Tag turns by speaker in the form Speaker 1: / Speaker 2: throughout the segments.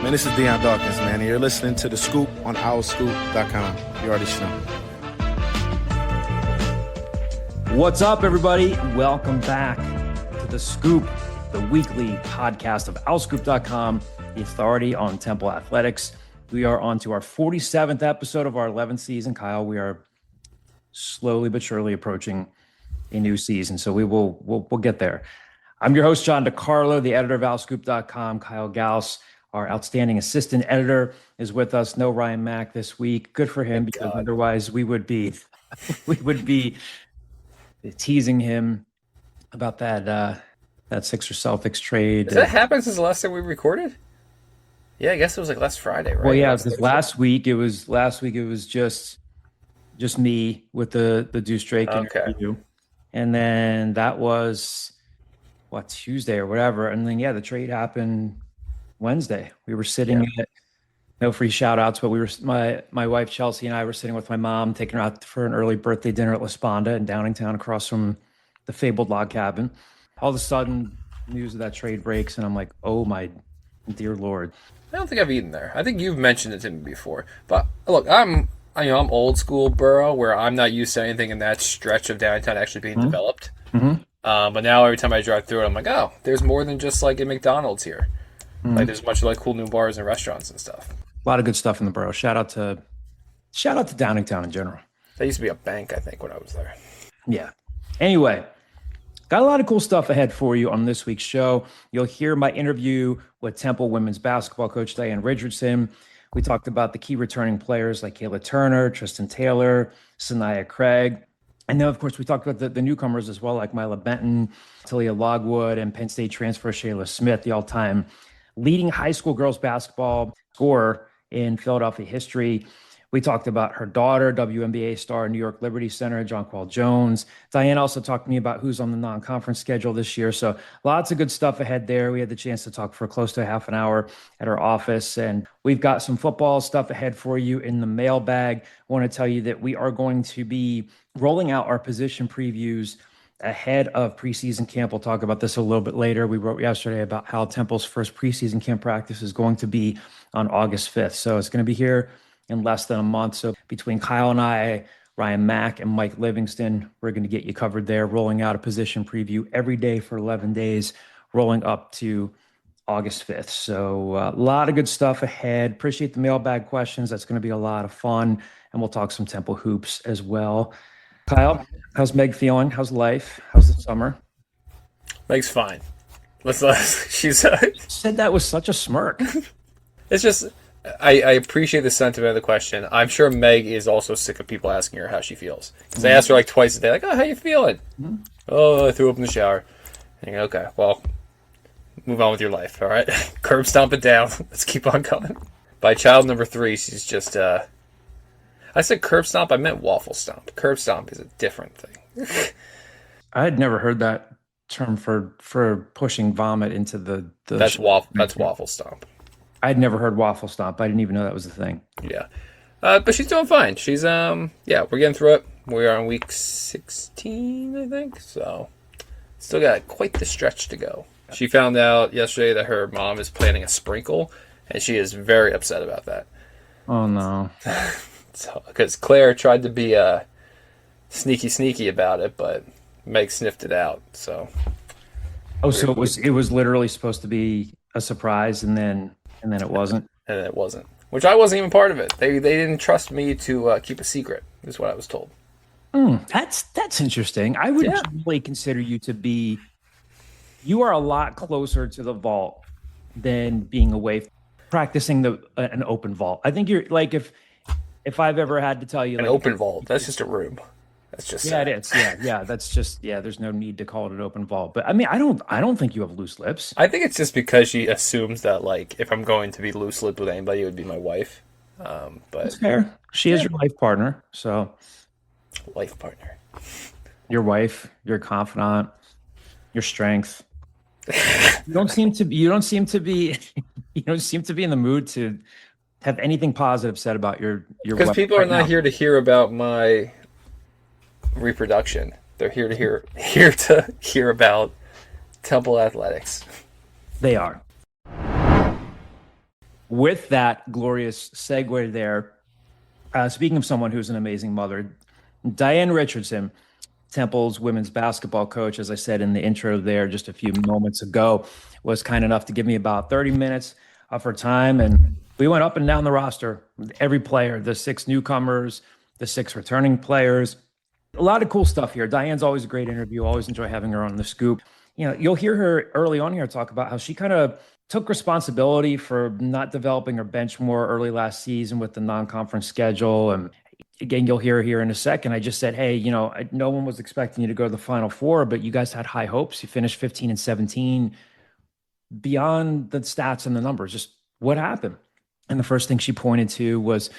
Speaker 1: Man, this is Deion Dawkins, man, and you're listening to The Scoop on OurScoop.com. You already know.
Speaker 2: What's up, everybody? Welcome back to The Scoop, the weekly podcast of OurScoop.com, the authority on Temple athletics. We are on to our 47th episode of our 11th season. Kyle, we are slowly but surely approaching a new season, so we'll get there. I'm your host, John DeCarlo, the editor of OurScoop.com. Kyle Gauss, our outstanding assistant editor, is with us. No Ryan Mack this week. Good for him, because otherwise we would be teasing him about that Sixers Celtics trade.
Speaker 3: Has that happened since the last time we recorded? Yeah, I guess it was like last Friday, right?
Speaker 2: Well, yeah, last week it was just me with the Deuce Drake interview, and then that was Tuesday or whatever, and then the trade happened Wednesday. We were sitting at, no free shout outs, but we were, my wife Chelsea and I were sitting with my mom, taking her out for an early birthday dinner at La Sponda in Downingtown across from the fabled log cabin. All of a sudden, news of that trade breaks, and I'm like, oh my dear Lord.
Speaker 3: I don't think I've eaten there. I think you've mentioned it to me before. But look, I'm old school borough, where I'm not used to anything in that stretch of downtown actually being developed.
Speaker 2: Mm-hmm.
Speaker 3: But now every time I drive through it, I'm like, oh, there's more than just like a McDonald's here. Mm-hmm. Like there's a bunch of like cool new bars and restaurants and stuff.
Speaker 2: A lot of good stuff in the borough. Shout out to Downingtown in general.
Speaker 3: That used to be a bank, I think, when I was there.
Speaker 2: Yeah. Anyway, got a lot of cool stuff ahead for you on this week's show. You'll hear my interview with Temple women's basketball coach Diane Richardson. We talked about the key returning players like Kaylah Turner, Tristen Taylor, Saniyah Craig. And then, of course, we talked about the newcomers as well, like Myla Benton, Talia Logwood, and Penn State transfer Shayla Smith, the all-time leading high school girls basketball scorer in Philadelphia history. We talked about her daughter, WNBA star, New York Liberty Center, Jonquel Jones. Diane also talked to me about who's on the non-conference schedule this year. So lots of good stuff ahead there. We had the chance to talk for close to half an hour at our office. And we've got some football stuff ahead for you in the mailbag. I want to tell you that we are going to be rolling out our position previews ahead of preseason camp. We'll talk about this a little bit later. We wrote yesterday about how Temple's first preseason camp practice is going to be on August 5th. So it's going to be here in less than a month. So between Kyle and I, Ryan Mack and Mike Livingston, we're going to get you covered there, rolling out a position preview every day for 11 days, rolling up to August 5th. So a lot of good stuff ahead. Appreciate the mailbag questions. That's going to be a lot of fun. And we'll talk some Temple hoops as well. Kyle, how's Meg feeling? How's life? How's the summer?
Speaker 3: Meg's fine. She's
Speaker 2: said that with such a smirk.
Speaker 3: It's just, I appreciate the sentiment of the question. I'm sure Meg is also sick of people asking her how she feels. Because I asked her like twice a day, like, oh, how you feeling? Mm-hmm. Oh, I threw up in the shower. And you go, okay, well, move on with your life, all right? Curb stomp it down. Let's keep on going. By child number 3, she's just, I said curb stomp, I meant waffle stomp. Curb stomp is a different thing.
Speaker 2: I had never heard that term for pushing vomit into the
Speaker 3: That's waffle stomp.
Speaker 2: I'd never heard waffle stomp. I didn't even know that was a thing.
Speaker 3: Yeah. But she's doing fine. She's, we're getting through it. We are on week 16, I think. So, still got quite the stretch to go. She found out yesterday that her mom is planning a sprinkle, and she is very upset about that.
Speaker 2: Oh, no.
Speaker 3: Because Claire tried to be sneaky about it, but Meg sniffed it out. So.
Speaker 2: Oh, so it was literally supposed to be a surprise, and then it wasn't.
Speaker 3: And it wasn't, which I wasn't even part of it. They didn't trust me to keep a secret, is what I was told.
Speaker 2: That's interesting. I would generally consider you to be. You are a lot closer to the vault than being away practicing an open vault. I think you're like if I've ever had to tell you
Speaker 3: an open vault, that's just a room. That's just
Speaker 2: it is. Yeah. That's just there's no need to call it an open vault. But I mean, I don't think you have loose lips.
Speaker 3: I think it's just because she assumes that like if I'm going to be loose lipped with anybody, it would be my wife. But
Speaker 2: that's fair. She is your life partner, so
Speaker 3: life partner.
Speaker 2: Your wife, your confidant, your strength. You don't seem to be in the mood to have anything positive said about your
Speaker 3: because people are not here to hear about my reproduction. They're here to hear about Temple athletics.
Speaker 2: They are. with that glorious segue there, speaking of someone who's an amazing mother, Diane Richardson, Temple's women's basketball coach, as I said in the intro there just a few moments ago, was kind enough to give me about 30 minutes of her time. And we went up and down the roster with every player, the 6 newcomers, the 6 returning players. A lot of cool stuff here. Diane's always a great interview. Always enjoy having her on the scoop. You'll hear her early on here talk about how she kind of took responsibility for not developing her bench more early last season with the non-conference schedule. And again, you'll hear here in a second. I just said, hey, no one was expecting you to go to the Final Four, but you guys had high hopes. You finished 15 and 17. Beyond the stats and the numbers, just what happened? And the first thing she pointed to was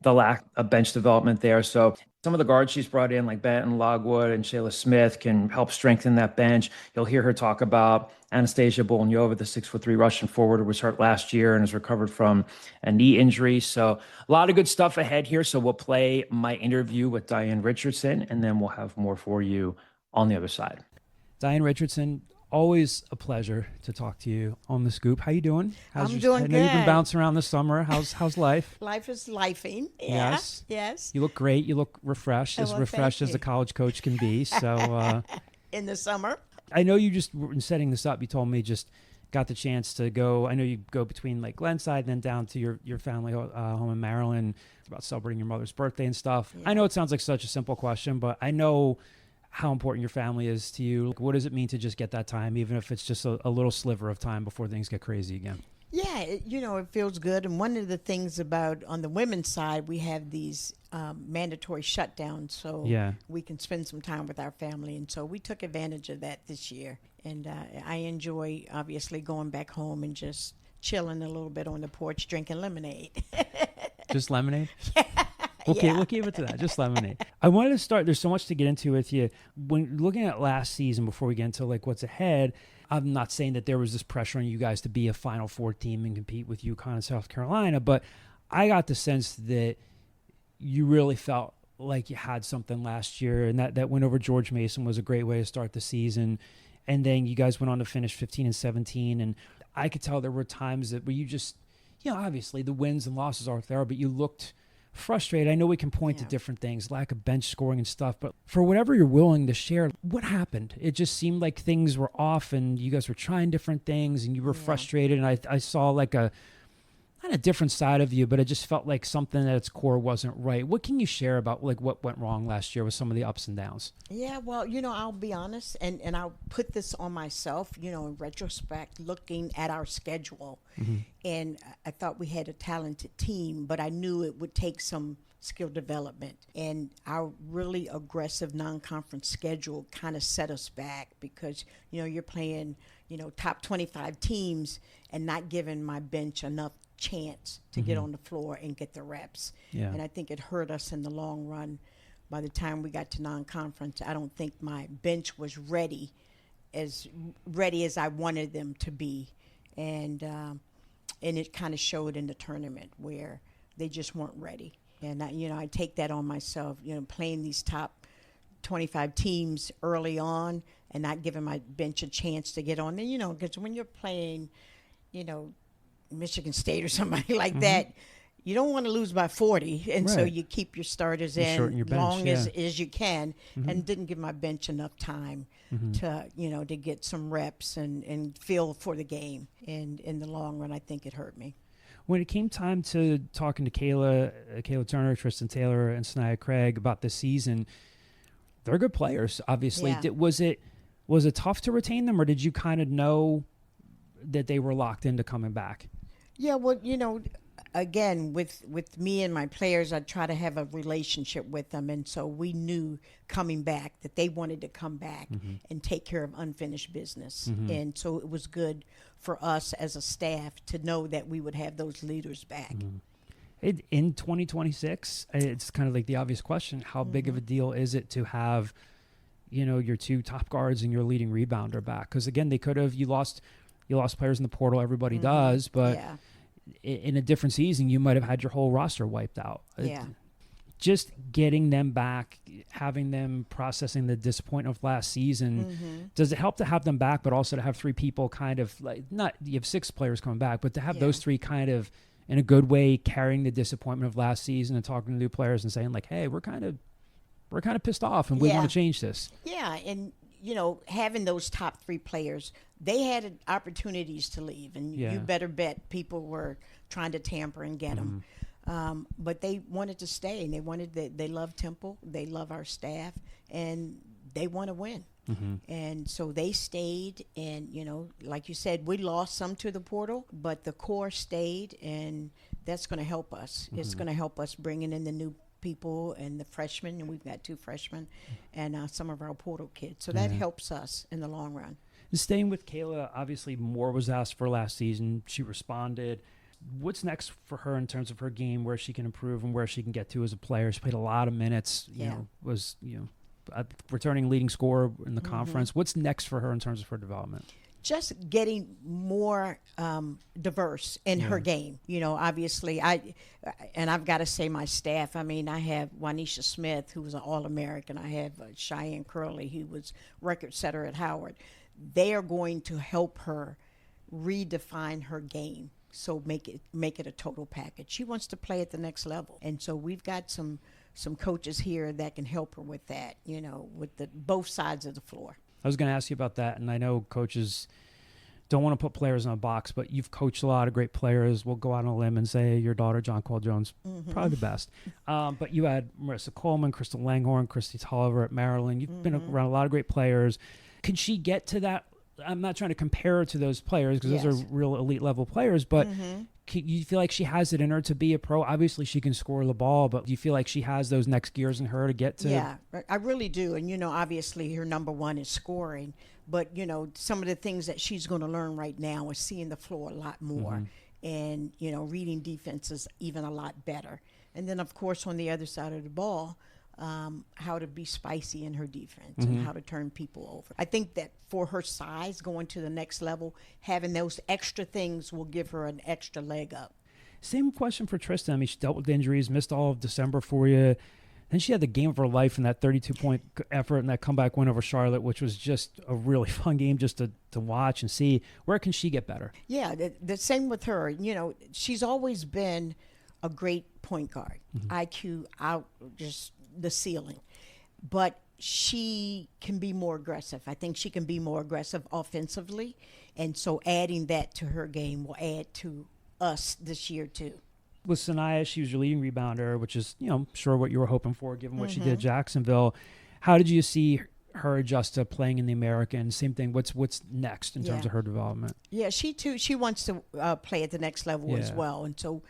Speaker 2: the lack of bench development there. So some of the guards she's brought in, like Benton, Logwood, and Shayla Smith, can help strengthen that bench. You'll hear her talk about Anastasia Bulanova, the 6'3" Russian forward who was hurt last year and has recovered from a knee injury. So a lot of good stuff ahead here. So we'll play my interview with Diane Richardson, and then we'll have more for you on the other side. Diane Richardson, always a pleasure to talk to you on the scoop. How you doing?
Speaker 4: I'm doing good. I know
Speaker 2: you've been bouncing around this summer. How's life?
Speaker 4: Life is lifing. Yeah. Yes.
Speaker 2: You look great. You look refreshed, as refreshed as a college coach can be. So
Speaker 4: in the summer.
Speaker 2: I know you just in setting this up, you told me just got the chance to go. I know you go between like Glenside and then down to your family home in Maryland. It's about celebrating your mother's birthday and stuff. Yeah. I know it sounds like such a simple question, but I know how important your family is to you. Like, what does it mean to just get that time, even if it's just a little sliver of time before things get crazy again?
Speaker 4: Yeah, it feels good. And one of the things about on the women's side, we have these mandatory shutdowns, so we can spend some time with our family. And so we took advantage of that this year. And I enjoy, obviously, going back home and just chilling a little bit on the porch, drinking lemonade.
Speaker 2: Just lemonade? Okay, we'll keep it to that. Just lemonade. I wanted to start. There's so much to get into with you. When looking at last season, before we get into like what's ahead, I'm not saying that there was this pressure on you guys to be a Final Four team and compete with UConn and South Carolina, but I got the sense that you really felt like you had something last year, and that win over George Mason was a great way to start the season. And then you guys went on to finish 15 and 17, and I could tell there were times that where you just, obviously the wins and losses aren't there, but you looked frustrated. I know we can point to different things, lack of bench scoring and stuff, but for whatever you're willing to share, what happened? It just seemed like things were off and you guys were trying different things and you were frustrated. And I saw like not a different side of you, but it just felt like something at its core wasn't right. What can you share about like what went wrong last year with some of the ups and downs? Yeah,
Speaker 4: well, I'll be honest, and I'll put this on myself, in retrospect, looking at our schedule. Mm-hmm. And I thought we had a talented team, but I knew it would take some skill development. And our really aggressive non-conference schedule kind of set us back because, you're playing, top 25 teams and not giving my bench enough chance to get on the floor and get the reps. Yeah. And I think it hurt us in the long run. By the time we got to non-conference, I don't think my bench was ready as I wanted them to be. And it kind of showed in the tournament where they just weren't ready. And I take that on myself, playing these top 25 teams early on and not giving my bench a chance to get on. And, because when you're playing, Michigan State or somebody like that, you don't want to lose by 40, and so you keep your starters in long as you can, and didn't give my bench enough time to get some reps and feel for the game. And in the long run, I think it hurt me.
Speaker 2: When it came time to talking to Kaylah Turner, Tristen Taylor, and Saniyah Craig about this season, they're good players, obviously. Yeah. Was it tough to retain them, or did you kind of know that they were locked into coming back?
Speaker 4: Yeah, well, again, with me and my players, I try to have a relationship with them. And so we knew coming back that they wanted to come back and take care of unfinished business. And so it was good for us as a staff to know that we would have those leaders back.
Speaker 2: In 2026, it's kind of like the obvious question, how big of a deal is it to have, your 2 top guards and your leading rebounder back? Because, again, you lost players in the portal, everybody does, but in a different season, you might have had your whole roster wiped out.
Speaker 4: Yeah.
Speaker 2: Just getting them back, having them processing the disappointment of last season, does it help to have them back, but also to have 3 people kind of like, not you have 6 players coming back, but to have those 3 kind of
Speaker 5: in a good way, carrying the disappointment of last season and talking to new players and saying like, hey, we're kind of pissed off and we want to change this.
Speaker 4: Yeah, and having those top 3 players, they had opportunities to leave, and you better bet people were trying to tamper and get them. But they wanted to stay, and they love Temple, they love our staff, and they want to win. And so they stayed, and like you said, we lost some to the portal, but the core stayed, and that's going to help us. It's going to help us bringing in the new people and the freshmen, and we've got 2 freshmen and some of our portal kids. So that helps us in the long run.
Speaker 5: Staying with Kaylah, obviously more was asked for last season. She responded. What's next for her in terms of her game, where she can improve and where she can get to as a player? She played a lot of minutes, was returning leading scorer in the conference. What's next for her in terms of her development?
Speaker 4: Just getting more diverse in her game. Obviously, I've got to say my staff. I mean, I have Wanisha Smith, who was an All-American. I have Cheyenne Curley, who was record setter at Howard. They are going to help her redefine her game, so make it a total package. She wants to play at the next level, and so we've got some coaches here that can help her with that. With both sides of the floor.
Speaker 5: I was going to ask you about that, and I know coaches don't want to put players in a box, but you've coached a lot of great players. We'll go out on a limb and say your daughter, John Cole Jones, probably the best. But you had Marissa Coleman, Crystal Langhorne, Christy Tolliver at Maryland. You've been around a lot of great players. Can she get to that? I'm not trying to compare her to those players because those are real elite level players, but you feel like she has it in her to be a pro? Obviously, she can score the ball, but do you feel like she has those next gears in her to get to?
Speaker 4: Yeah, I really do. And, obviously her number one is scoring, but, some of the things that she's going to learn right now is seeing the floor a lot more and, reading defenses even a lot better. And then, of course, on the other side of the ball, how to be spicy in her defense and how to turn people over. I think that for her size, going to the next level, having those extra things will give her an extra leg up.
Speaker 5: Same question for Tristen. I mean, she dealt with injuries, missed all of December for you. Then she had the game of her life in that 32-point effort and that comeback win over Charlotte, which was just a really fun game just to watch and see. Where can she get better?
Speaker 4: Yeah, the same with her. She's always been a great point guard. IQ out just the ceiling, but she can be more aggressive. I think she can be more aggressive offensively, and so adding that to her game will add to us this year too.
Speaker 5: With Saniyah, she was your leading rebounder, which is sure what you were hoping for given what she did at Jacksonville. How did you see her adjust to playing in the American? Same thing. What's next in terms of her development? Yeah,
Speaker 4: she wants to play at the next level as well, and so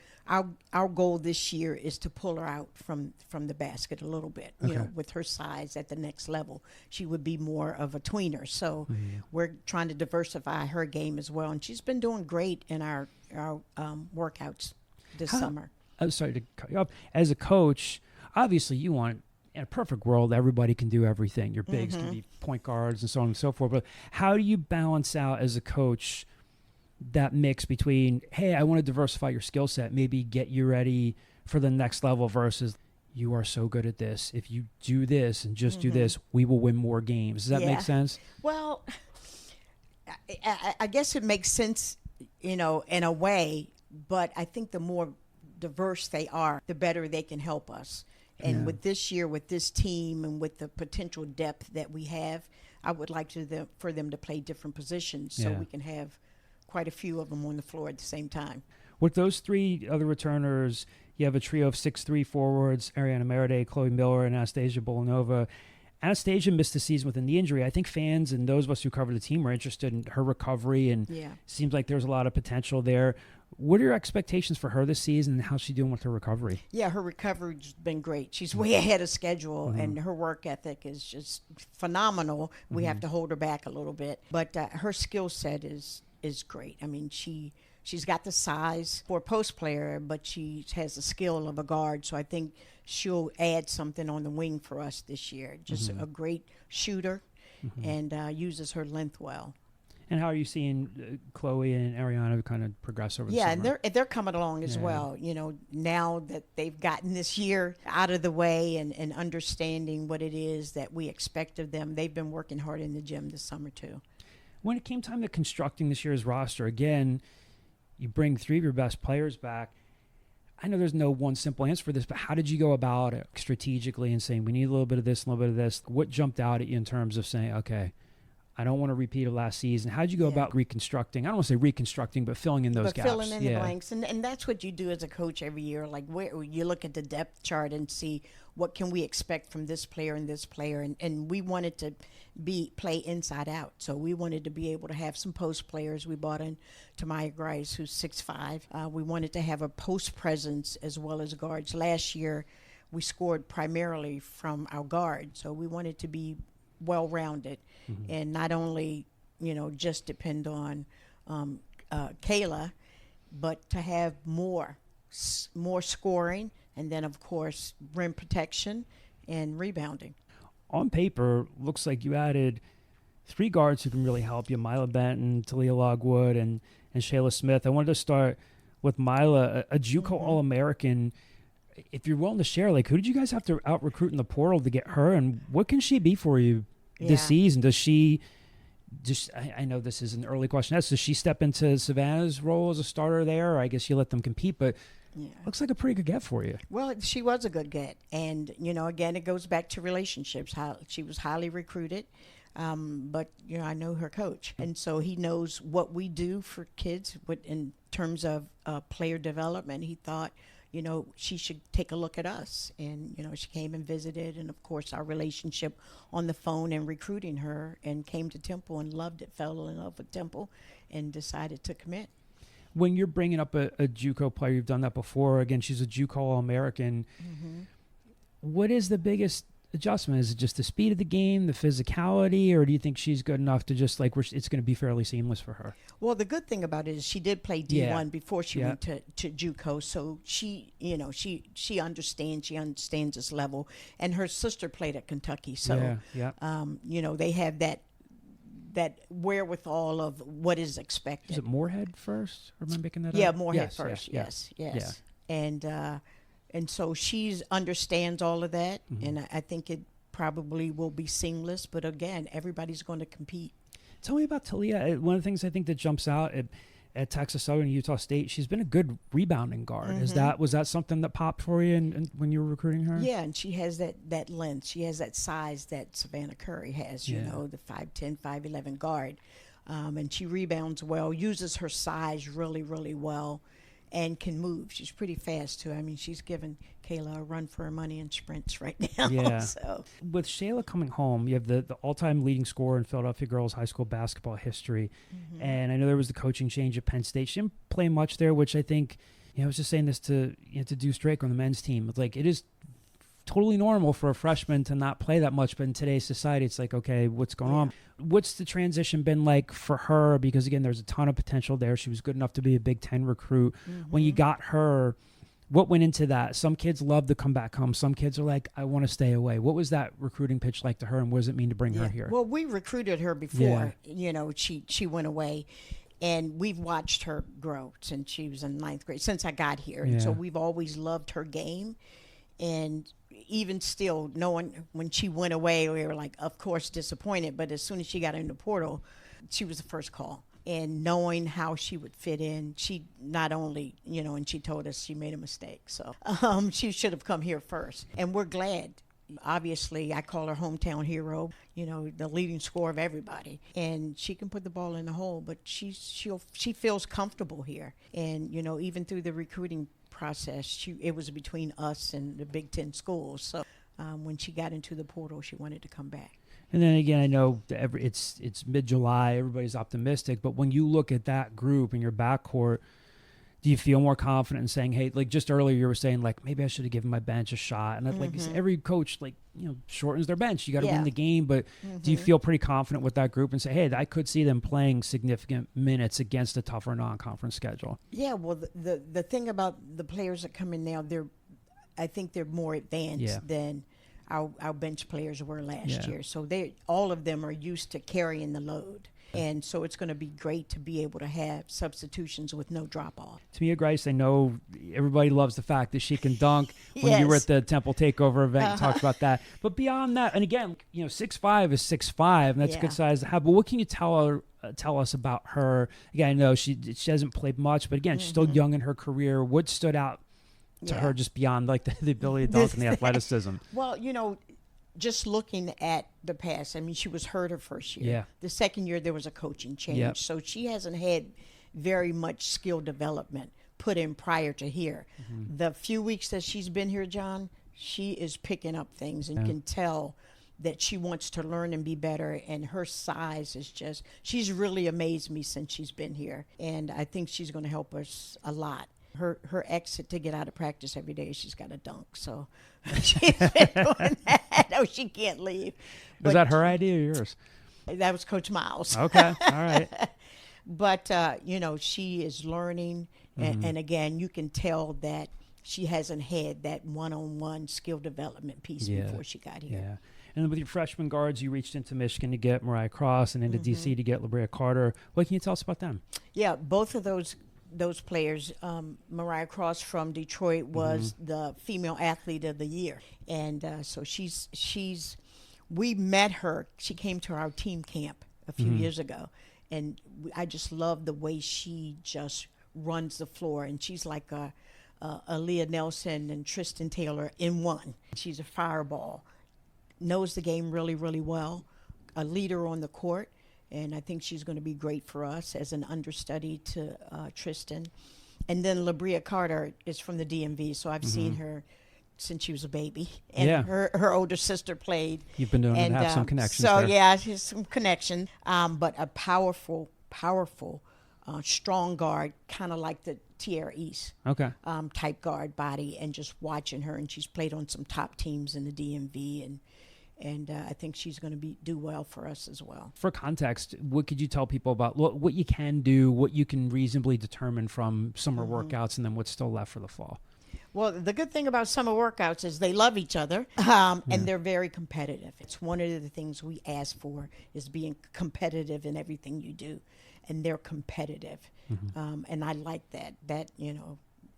Speaker 4: our goal this year is to pull her out from the basket a little bit. With her size at the next level, she would be more of a tweener. So we're trying to diversify her game as well, and she's been doing great in our workouts this summer.
Speaker 5: I'm sorry to cut you off. As a coach, obviously you want, in a perfect world, everybody can do everything. Your bigs can be point guards and so on and so forth. But how do you balance out as a coach that mix between, hey, I want to diversify your skill set, maybe get you ready for the next level, versus you are so good at this. If you do this and just do this, we will win more games. Does that make sense?
Speaker 4: Well, I guess it makes sense, in a way, but I think the more diverse they are, the better they can help us. And with this year, with this team, and with the potential depth that we have, I would like for them to play different positions so we can have quite a few of them on the floor at the same time.
Speaker 5: With those 3 other returners, you have a trio of 6'3" forwards, Ariana Meride, Chloe Miller, and Anastasia Bulanova. Anastasia missed the season with a knee injury. I think fans and those of us who cover the team are interested in her recovery, and seems like there's a lot of potential there. What are your expectations for her this season, and how's she doing with her recovery?
Speaker 4: Yeah, her recovery's been great. She's way ahead of schedule, and her work ethic is just phenomenal. We have to hold her back a little bit, but her skill set is great. I mean, she's got the size for a post player, but she has the skill of a guard. So I think she'll add something on the wing for us this year. Just a great shooter, and uses her length well.
Speaker 5: And how are you seeing Chloe and Ariana kind of progress over the summer?
Speaker 4: Yeah, and they're coming along as well. Now that they've gotten this year out of the way and understanding what it is that we expect of them, they've been working hard in the gym this summer too.
Speaker 5: When it came time to constructing this year's roster, again, you bring 3 of your best players back. I know there's no one simple answer for this, but how did you go about it strategically and saying, we need a little bit of this, a little bit of this? What jumped out at you in terms of saying, okay, I don't want to repeat of last season? How did you go about reconstructing? I don't want to say reconstructing, but filling in those gaps.
Speaker 4: Filling in the blanks. And that's what you do as a coach every year. Like, where you look at the depth chart and see what can we expect from this player and this player. And we wanted to play inside out. So we wanted to be able to have some post players. We brought in Tamaya Grice, who's 6'5". We wanted to have a post presence as well as guards. Last year, we scored primarily from our guard. So we wanted to be well-rounded and not only, just depend on Kayla, but to have more scoring, and then, of course, rim protection and rebounding.
Speaker 5: On paper, looks like you added 3 guards who can really help you, Myla Benton, Talia Logwood, and Shayla Smith. I wanted to start with Myla, a JUCO All-American. If you're willing to share, like, who did you guys have to out-recruit in the portal to get her, and what can she be for you this season? Does she just, I know this is an early question, does she step into Savannah's role as a starter there, or I guess you let them compete, but looks like a pretty good get for you.
Speaker 4: Well, she was a good get, and, again, it goes back to relationships. How she was highly recruited, but, I know her coach, and so he knows what we do for kids in terms of player development. He thought, she should take a look at us. And, she came and visited. And, of course, our relationship on the phone and recruiting her, and came to Temple and loved it, fell in love with Temple, and decided to commit.
Speaker 5: When you're bringing up a JUCO player, you've done that before. Again, she's a JUCO All-American. What is the biggest adjustment? Is it just the speed of the game, the physicality, or do you think she's good enough to just it's going to be fairly seamless for her?
Speaker 4: Well, the good thing about it is she did play D1 before she went to JUCO, so she understands this level, and her sister played at Kentucky, so they have that wherewithal of what is expected.
Speaker 5: Is it Moorhead first? Or am I making that up?
Speaker 4: Yeah, Moorhead first. Yes. And so she understands all of that, and I think it probably will be seamless. But again, everybody's going to compete.
Speaker 5: Tell me about Talia. One of the things I think that jumps out at Texas Southern and Utah State, she's been a good rebounding guard. Was that something that popped for you and when you were recruiting her?
Speaker 4: Yeah, and she has that length. She has that size that Savannah Curry has, the 5'10", 5'11" guard. And she rebounds well, uses her size really, really well, and can move. She's pretty fast, too. I mean, she's giving Kayla a run for her money in sprints right now.
Speaker 5: Yeah.
Speaker 4: So.
Speaker 5: With Shayla coming home, you have the all-time leading scorer in Philadelphia girls high school basketball history. And I know there was the coaching change at Penn State. She didn't play much there, which I think, I was just saying this to Deuce Drake on the men's team. It's like, it is totally normal for a freshman to not play that much, but in today's society, it's like, okay, what's going on? What's the transition been like for her? Because again, there's a ton of potential there. She was good enough to be a Big Ten recruit. When you got her, what went into that? Some kids love to come back home. Some kids are like, I want to stay away. What was that recruiting pitch like to her, and what does it mean to bring her here?
Speaker 4: Well, we recruited her before, she went away. And we've watched her grow since she was in 9th grade, since I got here. And so we've always loved her game. And even still, knowing when she went away, we were like, of course, disappointed. But as soon as she got in the portal, she was the first call. And knowing how she would fit in, she not only, and she told us she made a mistake. So she should have come here first. And we're glad. Obviously, I call her hometown hero, the leading scorer of everybody. And she can put the ball in the hole, but she feels comfortable here. And, even through the recruiting process, it was between us and the Big Ten schools. So when she got into the portal, she wanted to come back. And
Speaker 5: then again, I know it's mid-July, everybody's optimistic, but when you look at that group in your backcourt, do you feel more confident in saying, hey, like just earlier you were saying, like, maybe I should have given my bench a shot. And like every coach, shortens their bench. You got to win the game. But do you feel pretty confident with that group and say, hey, I could see them playing significant minutes against a tougher non-conference schedule? Yeah, well, the thing about the players that come in now, I think they're more advanced than our bench players were last year. So all of them are used to carrying the load. And so it's going to be great to be able to have substitutions with no drop-off. Tamia Grice, I know everybody loves the fact that she can dunk. When you were at the Temple Takeover event, you talked about that. But beyond that, and again, 6'5" is 6'5", and that's a good size to have. But what can you tell us about her? Again, I know she hasn't played much, but again, she's still young in her career. What stood out to her just beyond like the ability to dunk and the athleticism?
Speaker 4: Well, just looking at the past, I mean, she was hurt her first year.
Speaker 5: Yeah.
Speaker 4: The second year, there was a coaching change.
Speaker 5: Yep.
Speaker 4: So she hasn't had very much skill development put in prior to here. The few weeks that she's been here, John, she is picking up things, and you can tell that she wants to learn and be better, and her size is just, she's really amazed me since she's been here, and I think she's going to help us a lot. Her exit to get out of practice every day, she's got to dunk, so she's been doing that. No, she can't leave.
Speaker 5: Was that her idea or yours?
Speaker 4: That was Coach Miles.
Speaker 5: Okay, all right.
Speaker 4: But, she is learning, and again, you can tell that she hasn't had that one-on-one skill development piece before she got here.
Speaker 5: Yeah. And then with your freshman guards, you reached into Michigan to get Mariah Cross and into D.C. to get LaBrea Carter. What can you tell us about them? Yeah,
Speaker 4: both of those players, Mariah Cross from Detroit was the female athlete of the year. And so we met her. She came to our team camp a few years ago. And I just love the way she just runs the floor. And she's like a Leah Nelson and Tristen Taylor in one. She's a fireball. Knows the game really, really well. A leader on the court. And I think she's going to be great for us as an understudy to Tristen. And then LaBrea Carter is from the DMV, so I've seen her since she was a baby. And her older sister played.
Speaker 5: You've been known to have some connections
Speaker 4: so,
Speaker 5: there.
Speaker 4: yeah, she's some connection. But a powerful, strong guard, kind of like the Tierra East type guard body. And just watching her, and she's played on some top teams in the DMV, and I think she's going to do well for us as well.
Speaker 5: For context, what could you tell people about what you can do, what you can reasonably determine from summer workouts, and then what's still left for the fall?
Speaker 4: Well, the good thing about summer workouts is they love each other, and they're very competitive. It's one of the things we ask for is being competitive in everything you do, and they're competitive. And I like that,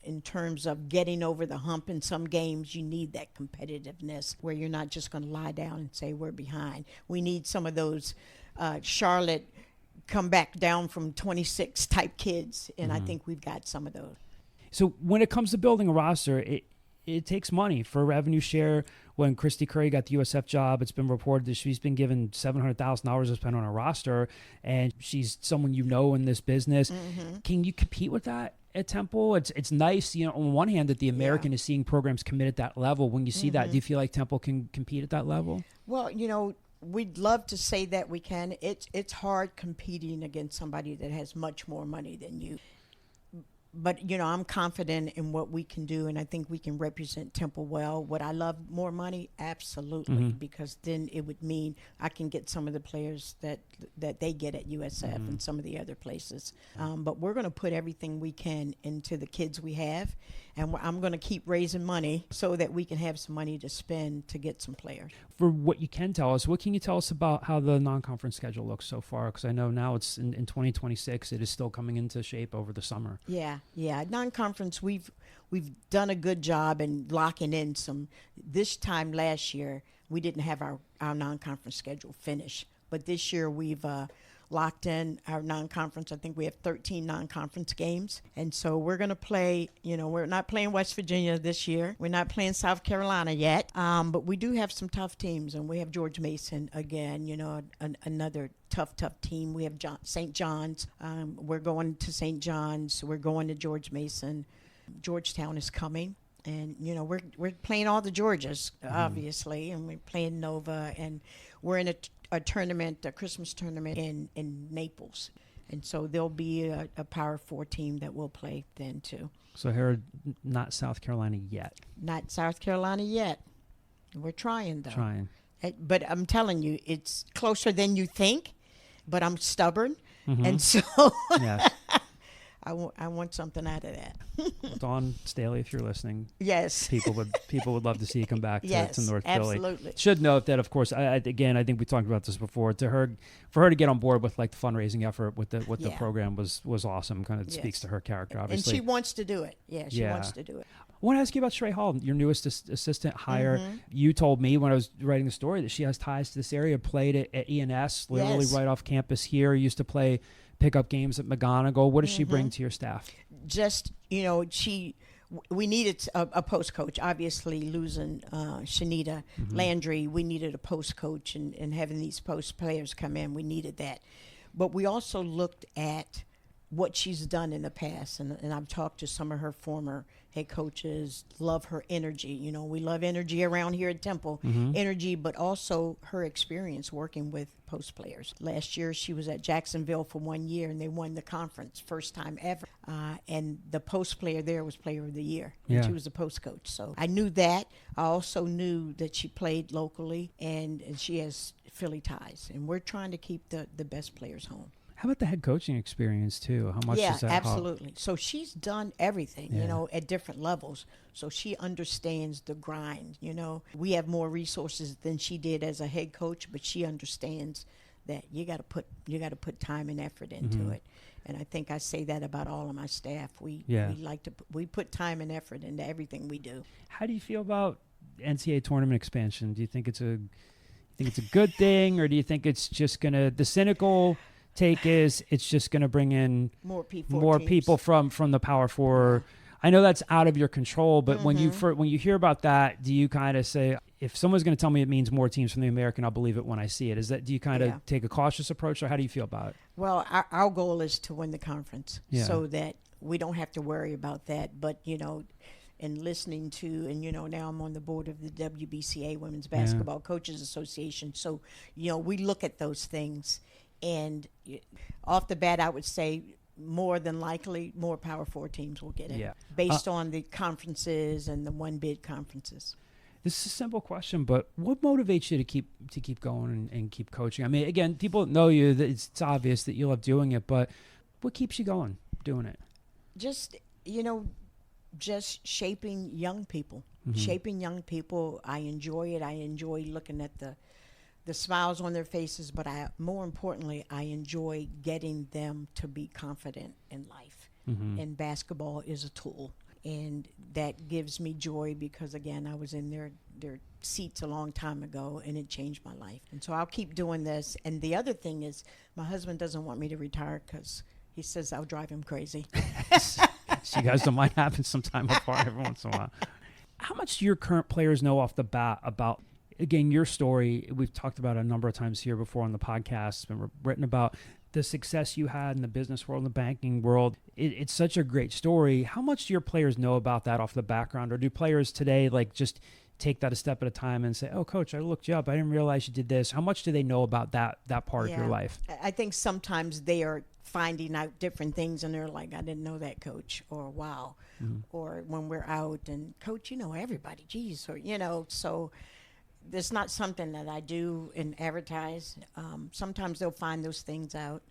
Speaker 4: in terms of getting over the hump in some games, you need that competitiveness where you're not just going to lie down and say we're behind. We need some of those Charlotte come back down from 26 type kids, and I think we've got some of those.
Speaker 5: So when it comes to building a roster, it takes money for revenue share. When Christy Curry got the USF job, it's been reported that she's been given $700,000 to spend on a roster, and she's someone in this business. Can you compete with that at Temple? It's nice, on one hand that the American is seeing programs commit at that level. When you see that, do you feel like Temple can compete at that level?
Speaker 4: Well, we'd love to say that we can. It's hard competing against somebody that has much more money than you. But, I'm confident in what we can do, and I think we can represent Temple well. Would I love more money? Absolutely, because then it would mean I can get some of the players that they get at USF and some of the other places. But we're going to put everything we can into the kids we have, and I'm going to keep raising money so that we can have some money to spend to get some players.
Speaker 5: For what you can tell us, what can you tell us about how the non-conference schedule looks so far? Because I know now it's in 2026. It is still coming into shape over the summer.
Speaker 4: Yeah. Non-conference, we've done a good job in locking in some. This time last year, we didn't have our non-conference schedule finished. But this year, we've locked in our non-conference. I think we have 13 non-conference games. And so we're going to play, we're not playing West Virginia this year. We're not playing South Carolina yet. But we do have some tough teams. And we have George Mason again, another tough team. We have St. John's. We're going to St. John's. We're going to George Mason. Georgetown is coming. And, we're playing all the Georgias, obviously. And we're playing Nova. And we're in a tournament, a Christmas tournament in Naples. And so there'll be a Power 4 team that will play then, too.
Speaker 5: So here, not South Carolina yet.
Speaker 4: Not South Carolina yet. We're trying, though.
Speaker 5: Trying.
Speaker 4: But I'm telling you, it's closer than you think. But I'm stubborn, and so
Speaker 5: Yes.
Speaker 4: I want something out of that.
Speaker 5: Dawn, Staley, if you're listening,
Speaker 4: yes,
Speaker 5: people would love to see you come back to North Philly.
Speaker 4: Absolutely.
Speaker 5: Should note that, of course, I think we talked about this before. For her to get on board with like the fundraising effort with the program was awesome. Kind of speaks to her character, obviously.
Speaker 4: And she wants to do it. Yeah, she wants to do it.
Speaker 5: I want to ask you about Sheree Hall, your newest assistant hire. You told me when I was writing the story that she has ties to this area, played at ENS, literally right off campus here, used to play pickup games at McGonigal. What does she bring to your staff?
Speaker 4: Just, we needed a post coach. Obviously, losing Shanita Landry, we needed a post coach, and having these post players come in, we needed that. But we also looked at what she's done in the past, and I've talked to some of her former head coaches. Love her energy. You know, we love energy around here at Temple, energy, but also her experience working with post players. Last year, she was at Jacksonville for 1 year, and they won the conference, first time ever. And the post player there was Player of the Year. And she was the post coach. So I knew that. I also knew that she played locally, and she has Philly ties, and we're trying to keep the best players home.
Speaker 5: How about the head coaching experience too? How much does that help?
Speaker 4: Absolutely. So she's done everything, you know, at different levels. So she understands the grind, you know. We have more resources than she did as a head coach, but she understands that you got to put time and effort into it. And I think I say that about all of my staff. We put time and effort into everything we do.
Speaker 5: How do you feel about NCAA tournament expansion? Do you think it's a good thing, or do you think it's just gonna, the cynical take is it's just going to bring in more people from the Power Four? I know that's out of your control, but when you hear about that, do you kind of say, if someone's going to tell me it means more teams from the American, I'll believe it when I see it? Do you kind of take a cautious approach, or how do you feel about it?
Speaker 4: Well, our goal is to win the conference, so that we don't have to worry about that. But, you know, and listening to, and, you know, now I'm on the board of the WBCA Women's Basketball Coaches Association. So, you know, we look at those things. And off the bat, I would say more than likely more Power Four teams will get it, based on the conferences and the one bid conferences.
Speaker 5: This is a simple question, but what motivates you to keep going and keep coaching? I mean, again, people know you, that it's obvious that you love doing it, but what keeps you going doing it?
Speaker 4: Just, you know, just shaping young people. Shaping young people. I enjoy it. I enjoy looking at the smiles on their faces, but more importantly, I enjoy getting them to be confident in life. And basketball is a tool, and that gives me joy because, again, I was in their seats a long time ago, and it changed my life. And so I'll keep doing this. And the other thing is, my husband doesn't want me to retire because he says I'll drive him crazy.
Speaker 5: So you guys don't mind having some time apart every once in a while. How much do your current players know off the bat about, again, your story? We've talked about it a number of times here before on the podcast. It's been written about the success you had in the business world, in the banking world. It's such a great story. How much do your players know about that off the background? Or do players today like just take that a step at a time and say, oh, coach, I looked you up. I didn't realize you did this. How much do they know about that part of your life?
Speaker 4: I think sometimes they are finding out different things, and they're like, I didn't know that, coach, or wow. Or when we're out and, coach, you know everybody, geez, or, you know, so it's not something that I do and advertise. Sometimes they'll find those things out,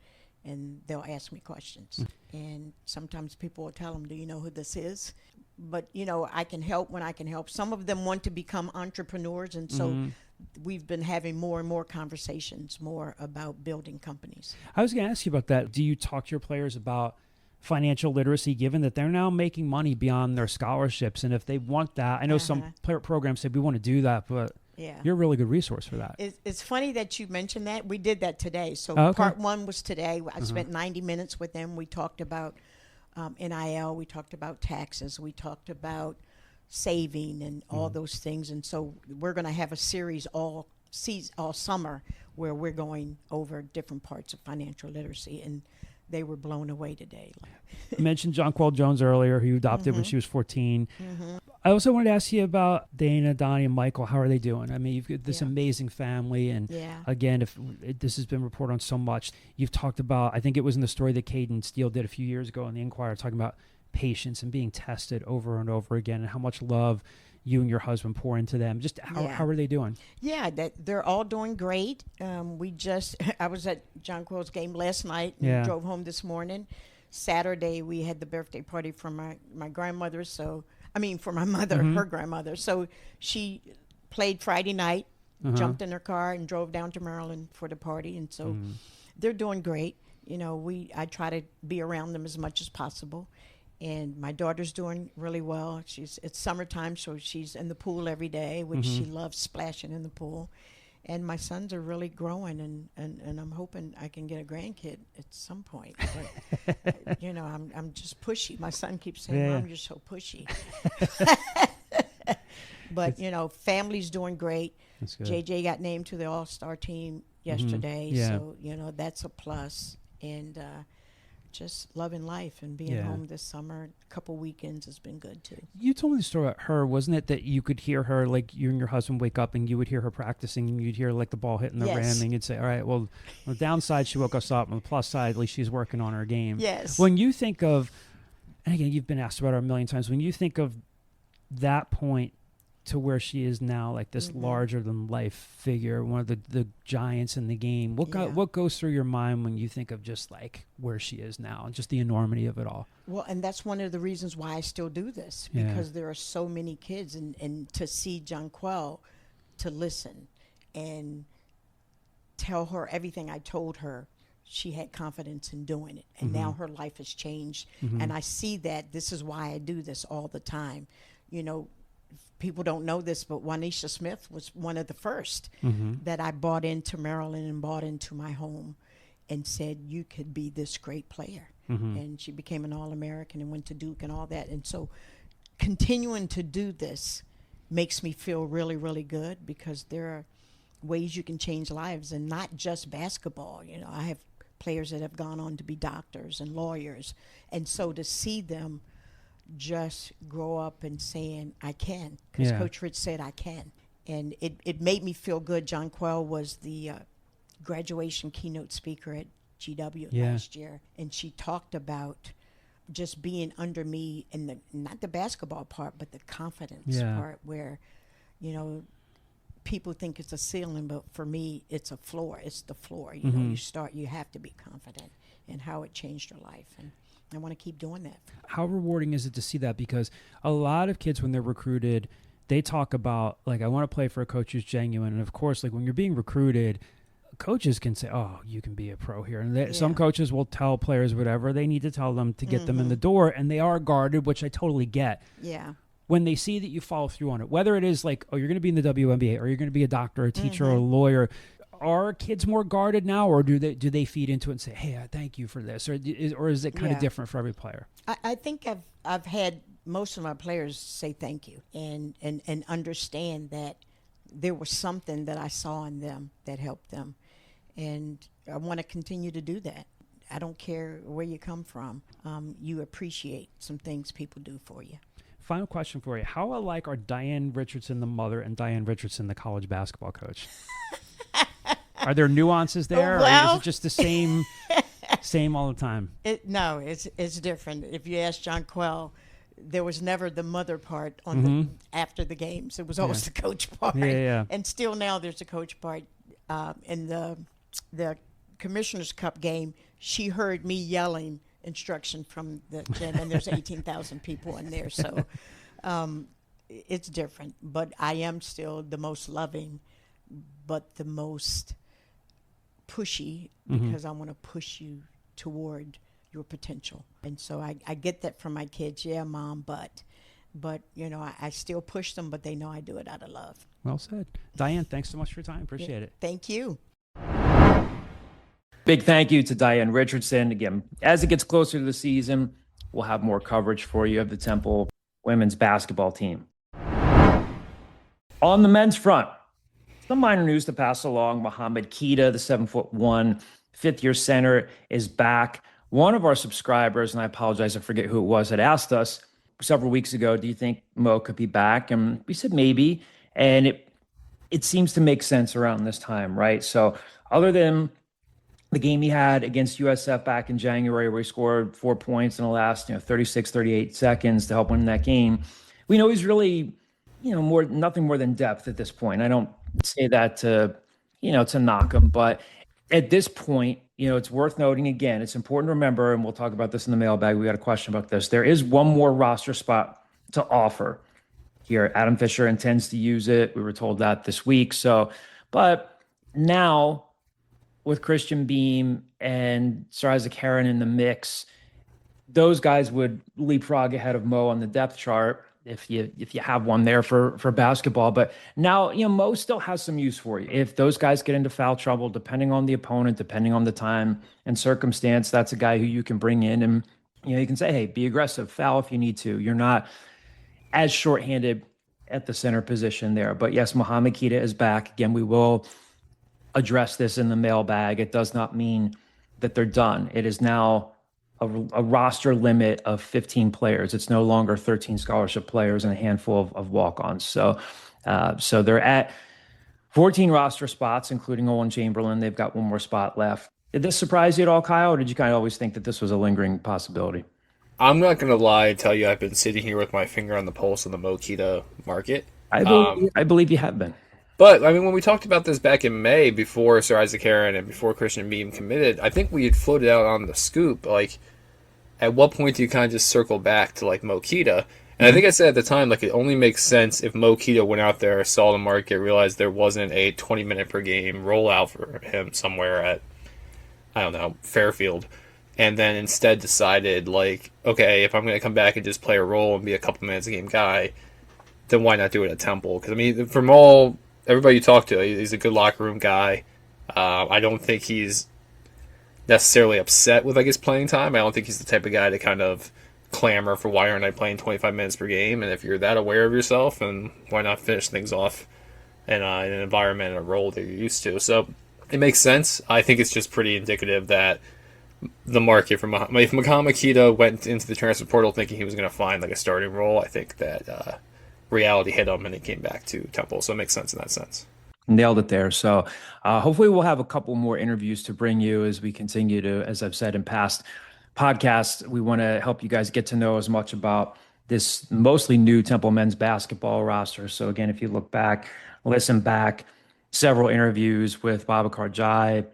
Speaker 4: and they'll ask me questions. And sometimes people will tell them, do you know who this is? But, you know, I can help when I can help. Some of them want to become entrepreneurs, and so we've been having more and more conversations more about building companies.
Speaker 5: I was going to ask you about that. Do you talk to your players about financial literacy, given that they're now making money beyond their scholarships? And if they want that, I know some programs say we want to do that, but you're a really good resource for that.
Speaker 4: It's funny that you mentioned that. We did that today. So part one was today. I spent 90 minutes with them. We talked about NIL. We talked about taxes. We talked about saving and all those things. And so we're going to have a series all summer where we're going over different parts of financial literacy. And they were blown away today.
Speaker 5: I mentioned Jonquel Jones earlier, who you adopted when she was 14. I also wanted to ask you about Dana, Donnie, and Michael. How are they doing? I mean, you've got this amazing family. And again, if this has been reported on so much, you've talked about, I think it was in the story that Caden Steele did a few years ago in the Inquirer, talking about patience and being tested over and over again, and how much love you and your husband pour into them. Just how are they doing? Yeah,
Speaker 4: they're all doing great. I was at Jonquel's game last night and drove home this morning. Saturday, we had the birthday party for my grandmother. For my mother, her grandmother. So she played Friday night, jumped in her car and drove down to Maryland for the party. And so they're doing great. You know, I try to be around them as much as possible. And my daughter's doing really well. It's summertime, so she's in the pool every day, which she loves, splashing in the pool. And my sons are really growing, and I'm hoping I can get a grandkid at some point. But, you know, I'm just pushy. My son keeps saying,
Speaker 5: Yeah.
Speaker 4: Mom, you're so pushy. But, you know, family's doing great.
Speaker 5: That's good.
Speaker 4: JJ got named to the All-Star team yesterday.
Speaker 5: Yeah.
Speaker 4: So, you know, that's a plus. And just loving life and being
Speaker 5: Yeah.
Speaker 4: home this summer. A couple weekends has been good, too.
Speaker 5: You told me the story about her, wasn't it? That you could hear her, like you and your husband wake up and you would hear her practicing and you'd hear like the ball hitting the
Speaker 4: Yes.
Speaker 5: rim and you'd say, all right, well, on the downside, she woke us up. On the plus side, at least she's working on her game.
Speaker 4: Yes.
Speaker 5: When you think of, and again, you've been asked about her a million times, when you think of that point to where she is now, like this larger than life figure, one of the giants in the game, what goes through your mind when you think of just like where she is now and just the enormity of it all?
Speaker 4: Well, and that's one of the reasons why I still do this,
Speaker 5: Yeah.
Speaker 4: because there are so many kids, and to see Jonquel, to listen and tell her everything I told her, she had confidence in doing it. And now her life has changed. And I see that. This is why I do this all the time. You know, people don't know this, but Wanisha Smith was one of the first that I brought into Maryland and brought into my home and said, you could be this great player. And she became an All-American and went to Duke and all that. And so continuing to do this makes me feel really, really good, because there are ways you can change lives, and not just basketball. You know, I have players that have gone on to be doctors and lawyers. And so to see them just grow up and saying, I can, because
Speaker 5: Yeah.
Speaker 4: Coach Rich said I can. And it made me feel good. Jonquel was the graduation keynote speaker at GW last year, and she talked about just being under me, and not the basketball part, but the confidence part, where, you know, people think it's a ceiling, but for me, it's a floor. It's the floor. You know, you have to be confident, and how it changed her life. And I want to keep doing that.
Speaker 5: How rewarding is it to see that? Because a lot of kids, when they're recruited, they talk about, like, I want to play for a coach who's genuine. And of course, like when you're being recruited, coaches can say, oh, you can be a pro here. And some coaches will tell players whatever they need to tell them to get them in the door. And they are guarded, which I totally get.
Speaker 4: Yeah.
Speaker 5: When they see that you follow through on it, whether it is like, oh, you're going to be in the WNBA, or you're going to be a doctor, a teacher, or a lawyer, are kids more guarded now, or do they feed into it and say, hey, I thank you for this? Or is it kind of different for every player?
Speaker 4: I think I've had most of my players say thank you, and understand that there was something that I saw in them that helped them. And I want to continue to do that. I don't care where you come from. You appreciate some things people do for you.
Speaker 5: Final question for you. How alike are Diane Richardson, the mother, and Diane Richardson, the college basketball coach? Are there nuances there, or is it just the same all the time?
Speaker 4: No, it's different. If you ask Jonquel, there was never the mother part on the after the games. It was always the coach part.
Speaker 5: Yeah.
Speaker 4: And still now there's a coach part. In the Commissioner's Cup game, she heard me yelling instruction from the gym, and there's 18,000 people in there. So it's different. But I am still the most loving, but the most pushy, because I want to push you toward your potential. And so I get that from my kids. Yeah, Mom, but you know, I still push them, but they know I do it out of love.
Speaker 5: Well said. Diane, thanks so much for your time. Appreciate it.
Speaker 4: Thank you.
Speaker 2: Big thank you to Diane Richardson. Again, as it gets closer to the season, we'll have more coverage for you of the Temple women's basketball team. On the men's front, some minor news to pass along. Mohamed Keita, the 7'1", fifth-year center, is back. One of our subscribers, and I apologize, I forget who it was, had asked us several weeks ago, do you think Mo could be back? And we said maybe. And it seems to make sense around this time, right? So other than the game he had against USF back in January, where he scored 4 points in the last 36, 38 seconds to help win that game, we know he's really, nothing more than depth at this point. I don't say that to knock him, but at this point, it's worth noting again, it's important to remember, and we'll talk about this in the mailbag. We got a question about this. There is one more roster spot to offer here. Adam Fisher intends to use it. We were told that this week. But now with Christian Beam and Sir Isaac Heron in the mix, those guys would leapfrog ahead of Mo on the depth chart. if you have one there for basketball. But now, Mo still has some use for you. If those guys get into foul trouble, depending on the opponent, depending on the time and circumstance, that's a guy who you can bring in and, you can say, hey, be aggressive, foul if you need to. You're not as shorthanded at the center position there. But yes, Mohamed Keita is back. Again, we will address this in the mailbag. It does not mean that they're done. It is now a roster limit of 15 players. It's no longer 13 scholarship players and a handful of walk-ons. So they're at 14 roster spots, including Owen Chamberlain. They've got one more spot left. Did this surprise you at all, Kyle, or did you kind of always think that this was a lingering possibility?
Speaker 3: I'm not going to lie and tell you I've been sitting here with my finger on the pulse of the Mo Keita market.
Speaker 2: I believe you have been.
Speaker 3: But, I mean, when we talked about this back in May, before Sir Isaac Heron and before Christian Beam committed, I think we had floated out on the scoop, like, at what point do you kind of just circle back to, like, Mo Keita? And I think I said at the time, like, it only makes sense if Mo Keita went out there, saw the market, realized there wasn't a 20-minute per game rollout for him somewhere at, I don't know, Fairfield, and then instead decided, like, okay, if I'm going to come back and just play a role and be a couple minutes a game guy, then why not do it at Temple? Because, I mean, from everybody you talk to, he's a good locker room guy. I don't think he's necessarily upset with, his playing time. I don't think he's the type of guy to kind of clamor for why aren't I playing 25 minutes per game. And if you're that aware of yourself, then why not finish things off in an environment and a role that you're used to? So it makes sense. I think it's just pretty indicative that the market for if Mohamed Keita went into the transfer portal thinking he was going to find a starting role, I think that reality hit him and he came back to Temple. So it makes sense in that sense.
Speaker 2: Nailed it there. So hopefully we'll have a couple more interviews to bring you as we continue to, as I've said in past podcasts, we want to help you guys get to know as much about this mostly new Temple men's basketball roster. So again, if you look back, listen back, several interviews with Babacar Jai,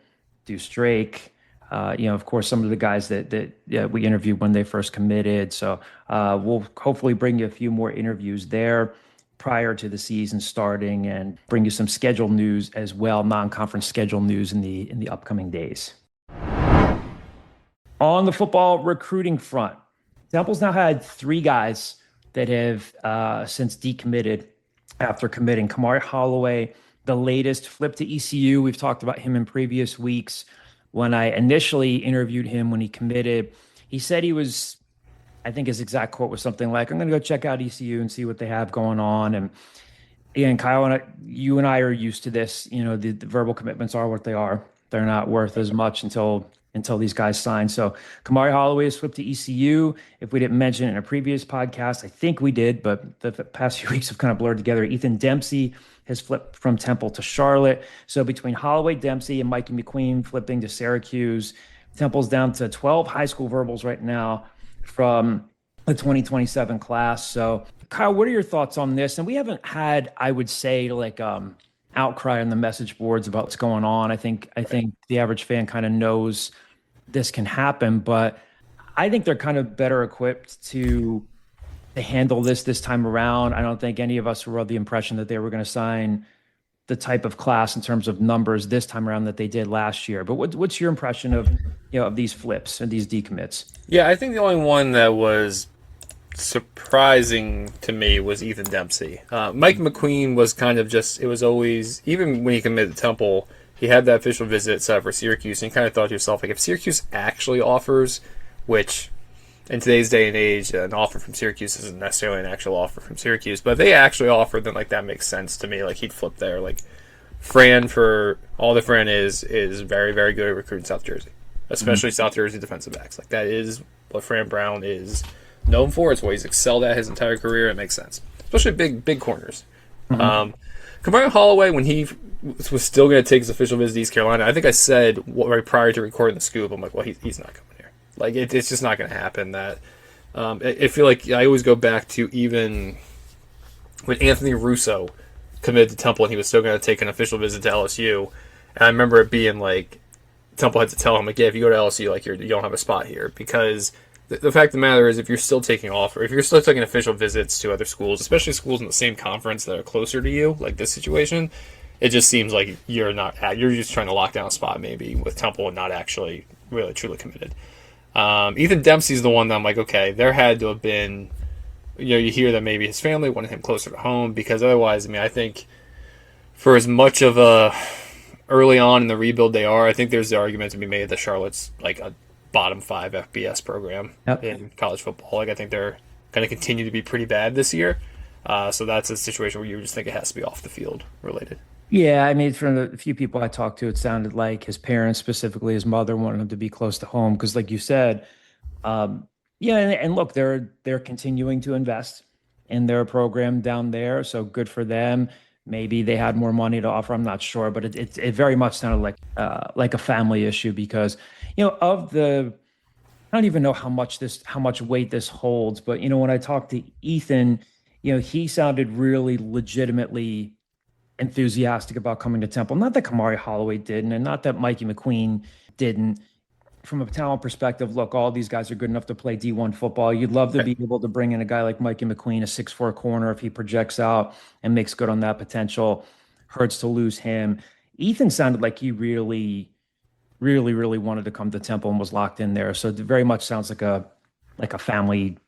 Speaker 2: Deuce Drake, of course, some of the guys that we interviewed when they first committed. So we'll hopefully bring you a few more interviews there prior to the season starting and bring you some schedule news as well, non-conference schedule news in the upcoming days. On the football recruiting front, Temple's now had 3 guys that have since decommitted after committing. Kamari Holloway, the latest, flipped to ECU. We've talked about him in previous weeks. When I initially interviewed him when he committed, he said he was, I think his exact quote was something like, I'm going to go check out ECU and see what they have going on. And again, Kyle, you and I are used to this. The verbal commitments are what they are. They're not worth as much until these guys sign. So Kamari Holloway has flipped to ECU. If we didn't mention it in a previous podcast, I think we did, but the past few weeks have kind of blurred together. Ethan Dempsey has flipped from Temple to Charlotte. So between Holloway, Dempsey, and Mikey McQueen flipping to Syracuse, Temple's down to 12 high school verbals right now from the 2027 class. So Kyle, what are your thoughts on this? And we haven't had, I would say, outcry on the message boards about what's going on. I think the average fan kind of knows this can happen, but I think they're kind of better equipped to handle this time around. I don't think any of us were of the impression that they were going to sign the type of class in terms of numbers this time around that they did last year. But what's your impression of these flips and these decommits?
Speaker 3: Yeah, I think the only one that was surprising to me was Ethan Dempsey. Mike McQueen was kind of just, it was always, even when he committed to Temple, he had that official visit set up for Syracuse, and you kind of thought to yourself, if Syracuse actually offers, which in today's day and age, an offer from Syracuse isn't necessarily an actual offer from Syracuse, but if they actually offer, then that makes sense to me. He'd flip there. Fran, for all that Fran is very, very good at recruiting South Jersey, especially South Jersey defensive backs. That is what Fran Brown is known for. It's what he's excelled at his entire career. It makes sense, especially big corners. Kamari Holloway, when he was still going to take his official visit to East Carolina, I think I said right prior to recording the scoop, I'm like, well, he's not coming here. It's just not going to happen. That I feel like I always go back to even when Anthony Russo committed to Temple and he was still going to take an official visit to LSU. And I remember it being Temple had to tell him, yeah, if you go to LSU, you don't have a spot here, because the fact of the matter is, if you're still taking official visits to other schools, especially schools in the same conference that are closer to you, like this situation, it just seems like you're just trying to lock down a spot maybe with Temple and not actually really truly committed. Ethan Dempsey's the one that I'm like, okay, there had to have been you hear that maybe his family wanted him closer to home, because otherwise, I mean, I think for as much of a early on in the rebuild they are, I think there's the argument to be made that Charlotte's like a bottom 5 FBS program in college football. Like, I think they're going to continue to be pretty bad this year. So that's a situation where you just think it has to be off the field related.
Speaker 2: Yeah, I mean, from the few people I talked to, it sounded like his parents, specifically his mother, wanted him to be close to home because, like you said, and look, they're continuing to invest in their program down there, so good for them. Maybe they had more money to offer. I'm not sure, but it very much sounded like a family issue because, I don't even know how much weight this holds, but when I talked to Ethan, he sounded really legitimately enthusiastic about coming to Temple. Not that Kamari Holloway didn't, and not that Mikey McQueen didn't. From a talent perspective, look, all these guys are good enough to play D1 football. You'd love to be able to bring in a guy like Mikey McQueen, a 6'4" corner, if he projects out and makes good on that potential. Hurts to lose him. Ethan sounded like he really, really, really wanted to come to Temple and was locked in there. So it very much sounds like a family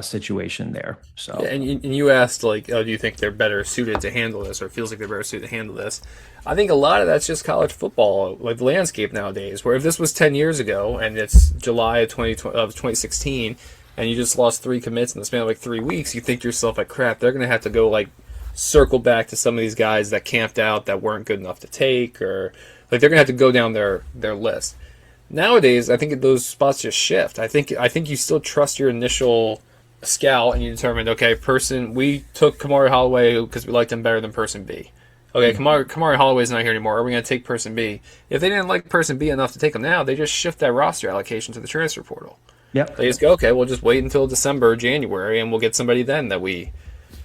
Speaker 2: situation there. So
Speaker 3: yeah, and you asked, like, do you think they're better suited to handle this, or it feels like they're better suited to handle this? I think a lot of that's just college football, like the landscape nowadays, where if this was 10 years ago and it's July of 2016 and you just lost 3 commits in the span of like 3 weeks, you think to yourself, like, crap, they're going to have to go like circle back to some of these guys that camped out that weren't good enough to take, or like they're going to have to go down their list. Nowadays, I think those spots just shift. I think you still trust your initial scout and you determined, okay, we took Kamari Holloway because we liked him better than person B. Okay, Kamari Holloway's not here anymore. Are we going to take person B? If they didn't like person B enough to take him now, they just shift that roster allocation to the transfer portal.
Speaker 2: Yep.
Speaker 3: They just go, okay, we'll just wait until December or January and we'll get somebody then that we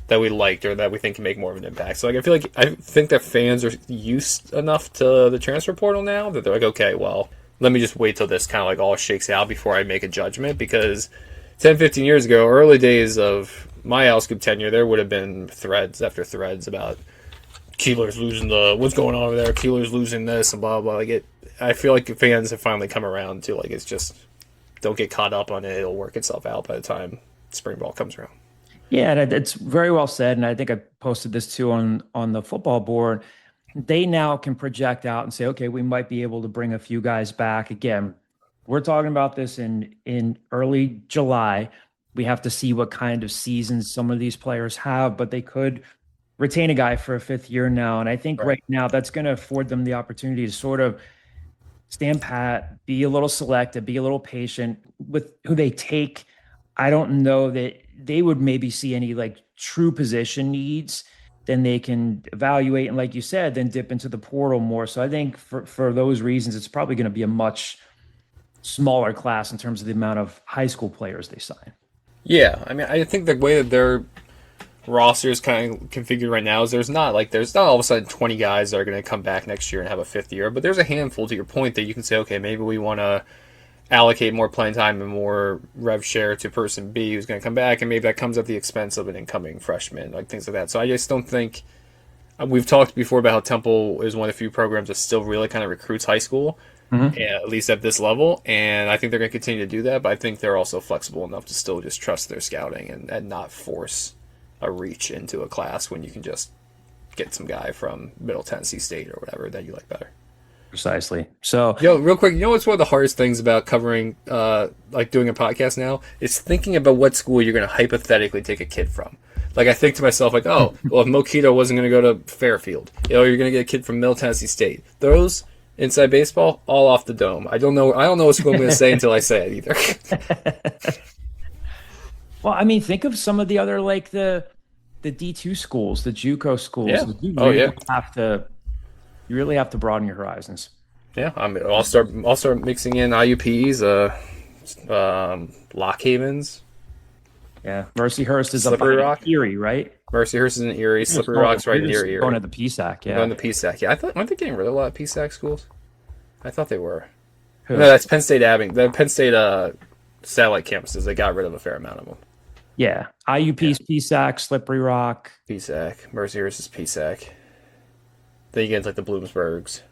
Speaker 3: liked or that we think can make more of an impact. So like I think that fans are used enough to the transfer portal now that they're like, okay, well, let me just wait till this kind of like all shakes out before I make a judgment, because 10, 15 years ago, early days of my L-Scoop tenure, there would have been threads after threads about Keeler's losing what's going on over there, Keeler's losing this, and blah, blah. I feel like fans have finally come around to, like, it's just, don't get caught up on it. It'll work itself out by the time spring ball comes around.
Speaker 2: Yeah, and it's very well said, and I think I posted this too on the football board. They now can project out and say, okay, we might be able to bring a few guys back. Again, we're talking about this in early July. We have to see what kind of seasons some of these players have, but they could retain a guy for a 5th year now. And I think right now that's going to afford them the opportunity to sort of stand pat, be a little selective, be a little patient with who they take. I don't know that they would maybe see any like true position needs. Then they can evaluate, and like you said, then dip into the portal more. So I think for those reasons, it's probably going to be a much smaller class in terms of the amount of high school players they sign.
Speaker 3: Yeah, I mean, I think the way that their roster is kind of configured right now is there's not all of a sudden 20 guys that are going to come back next year and have a 5th year, but there's a handful, to your point, that you can say, okay, maybe we want to allocate more playing time and more rev share to person B who's going to come back, and maybe that comes at the expense of an incoming freshman, like things like that. So I just don't think we've talked before about how Temple is one of the few programs that still really kind of recruits high school, at least at this level, and I think they're going to continue to do that, but I think they're also flexible enough to still just trust their scouting and not force a reach into a class when you can just get some guy from Middle Tennessee State or whatever that you like better.
Speaker 2: Precisely. So,
Speaker 3: real quick, what's one of the hardest things about covering, like doing a podcast now? It's thinking about what school you're going to hypothetically take a kid from. Like, I think to myself, like, oh, well, if Keita wasn't going to go to Fairfield, you're going to get a kid from Middle Tennessee State. Those inside baseball, all off the dome. I don't know what school I'm going to say until I say it either.
Speaker 2: Well, I mean, think of some of the other, like the D2 schools, the JUCO schools.
Speaker 3: Yeah.
Speaker 2: You really have to broaden your horizons.
Speaker 3: Yeah, I'll start mixing in IUPs, Lock Havens.
Speaker 2: Yeah, Mercyhurst is
Speaker 3: Slippery Rock,
Speaker 2: Erie, right?
Speaker 3: Mercyhurst is in Erie. Slippery Rock's right near Erie.
Speaker 2: Going to the PSAC, yeah.
Speaker 3: Going to PSAC, yeah. Aren't they getting rid of a lot of PSAC schools? I thought they were.
Speaker 2: Who?
Speaker 3: No, that's Penn State The Penn State satellite campuses. They got rid of a fair amount of them.
Speaker 2: Yeah, IUP's PSAC, Slippery Rock.
Speaker 3: PSAC, Mercyhurst is PSAC. Then you get into like the Bloomsburgs.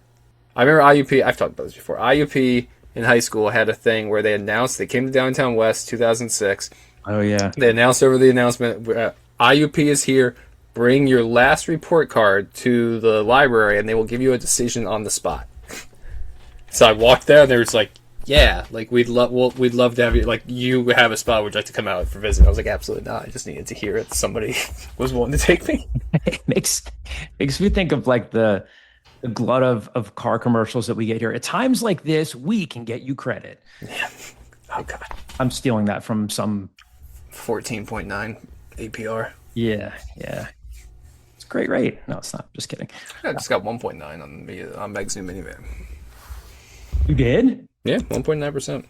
Speaker 3: I remember IUP, I've talked about this before. IUP in high school had a thing where they announced they came to Downtown West 2006,
Speaker 2: Oh yeah.
Speaker 3: They announced over the announcement, IUP is here. Bring your last report card to the library, and they will give you a decision on the spot. So I walked there, and they were just like, "Yeah, like we'd love to have you. Like you have a spot. Would you like to come out for visit?" I was like, "Absolutely not. I just needed to hear it. Somebody was willing to take me."
Speaker 2: It makes me think of like the glut of car commercials that we get here. At times like this, we can get you credit.
Speaker 3: Yeah. Oh God.
Speaker 2: I'm stealing that from some
Speaker 3: 14.9 APR.
Speaker 2: Yeah. It's a great rate. No, it's not. Just kidding.
Speaker 3: I just got 1.9 on Meg's new minivan.
Speaker 2: You did?
Speaker 3: Yeah, 1.9%.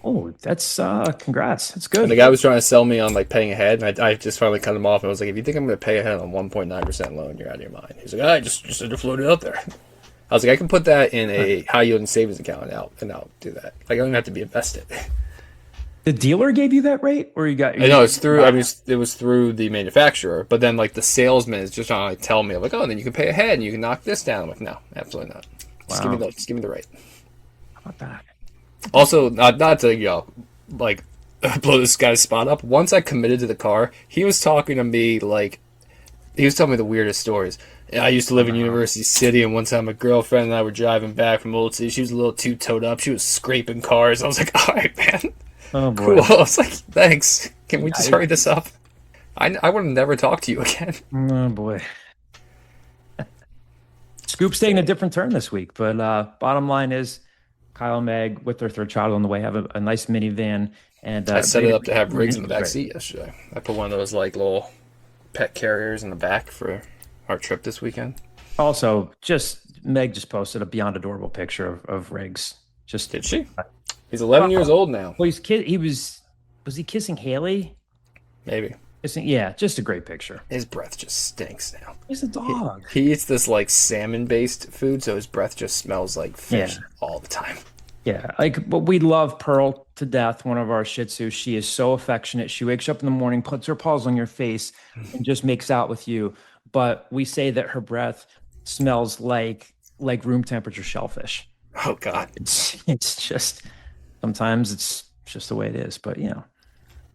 Speaker 2: Oh, that's congrats. That's good.
Speaker 3: And the guy was trying to sell me on like paying ahead, and I just finally cut him off. And I was like, "If you think I'm going to pay ahead on 1.9% loan, you're out of your mind." He's like, "I just had to float it out there." I was like, "I can put that in a high yield and savings account, and I'll do that. Like, I don't even have to be invested."
Speaker 2: The dealer gave you that rate, or you got?
Speaker 3: No, it's through. I mean, it was through the manufacturer, but then like the salesman is just trying to like, tell me like, "Oh, and then you can pay ahead and you can knock this down." I'm like, "No, absolutely not. Just give me the rate."
Speaker 2: How about that?
Speaker 3: Also, not to like blow this guy's spot up. Once I committed to the car, he was talking to me like he was telling me the weirdest stories. I used to live in University City, and one time my girlfriend and I were driving back from Old City. She was a little too towed up. She was scraping cars. I was like, "All right, man,
Speaker 2: Oh boy.
Speaker 3: cool." I was like, "Thanks. Can we just hurry this up?" I would have never talked to you again.
Speaker 2: Oh boy. Scoop's taking a different turn this week, but bottom line is Kyle and Meg with their third child on the way have a nice minivan, and
Speaker 3: I set it up to have Riggs in the back seat yesterday. I put one of those like little pet carriers in the back for our trip this weekend.
Speaker 2: Also, Meg just posted a beyond adorable picture of Riggs. Just
Speaker 3: Did she? He's 11 years old now.
Speaker 2: Well, was he kissing Haley?
Speaker 3: Maybe.
Speaker 2: Yeah, just a great picture.
Speaker 3: His breath just stinks now.
Speaker 2: He's a dog.
Speaker 3: He eats this like salmon-based food, so his breath just smells like fish all the time.
Speaker 2: Yeah, but we love Pearl to death, one of our Shih Tzus. She is so affectionate. She wakes up in the morning, puts her paws on your face, and just makes out with you. But we say that her breath smells like room temperature shellfish.
Speaker 3: Oh God.
Speaker 2: It's just sometimes it's just the way it is. But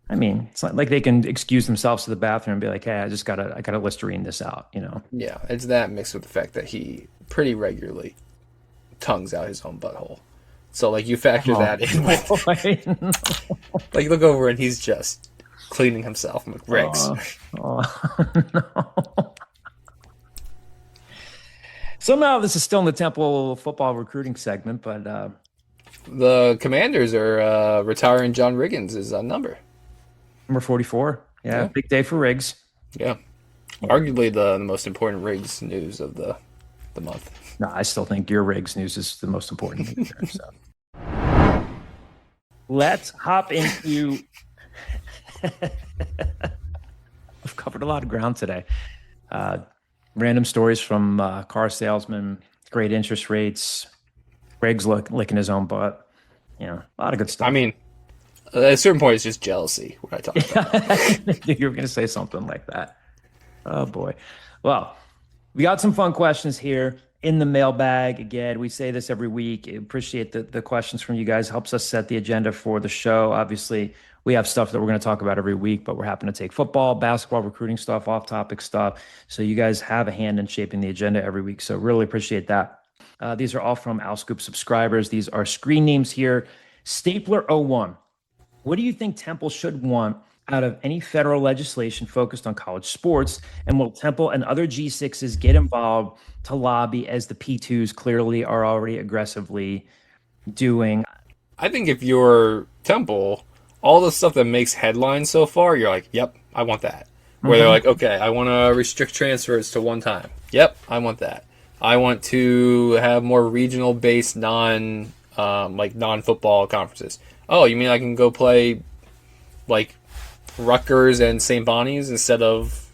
Speaker 2: I mean, it's not like they can excuse themselves to the bathroom and be like, "Hey, I gotta Listerine this out,"
Speaker 3: Yeah, it's that mixed with the fact that he pretty regularly tongues out his own butthole. So like you factor that in with like you look over and he's just cleaning himself. I'm like, Riggs.
Speaker 2: No. Somehow this is still in the Temple football recruiting segment, but
Speaker 3: the Commanders are retiring John Riggins' number.
Speaker 2: Number 44. Yeah, big day for Riggs.
Speaker 3: Yeah. Arguably the most important Riggs news of the month.
Speaker 2: No, I still think your Riggs news is the most important thing here, so. Let's hop into I've covered a lot of ground today. Random stories from car salesmen, great interest rates, Riggs licking his own butt. A lot of good stuff.
Speaker 3: I mean, at a certain point, it's just jealousy when I talk about it.
Speaker 2: You were going to say something like that. Oh, boy. Well, we got some fun questions here in the mailbag. Again, we say this every week. Appreciate the questions from you guys. Helps us set the agenda for the show. Obviously, we have stuff that we're going to talk about every week, but we're happy to take football, basketball, recruiting stuff, off-topic stuff. So you guys have a hand in shaping the agenda every week. So really appreciate that. These are all from OwlScoop subscribers. These are screen names here. Stapler01. What do you think Temple should want out of any federal legislation focused on college sports? And will Temple and other G6s get involved to lobby as the P2s clearly are already aggressively doing?
Speaker 3: I think if you're Temple, all the stuff that makes headlines so far, you're like, yep, I want that. Where they're like, okay, I want to restrict transfers to one time. Yep, I want that. I want to have more regional-based non-football conferences. Oh, you mean I can go play like Rutgers and St. Bonnie's instead of,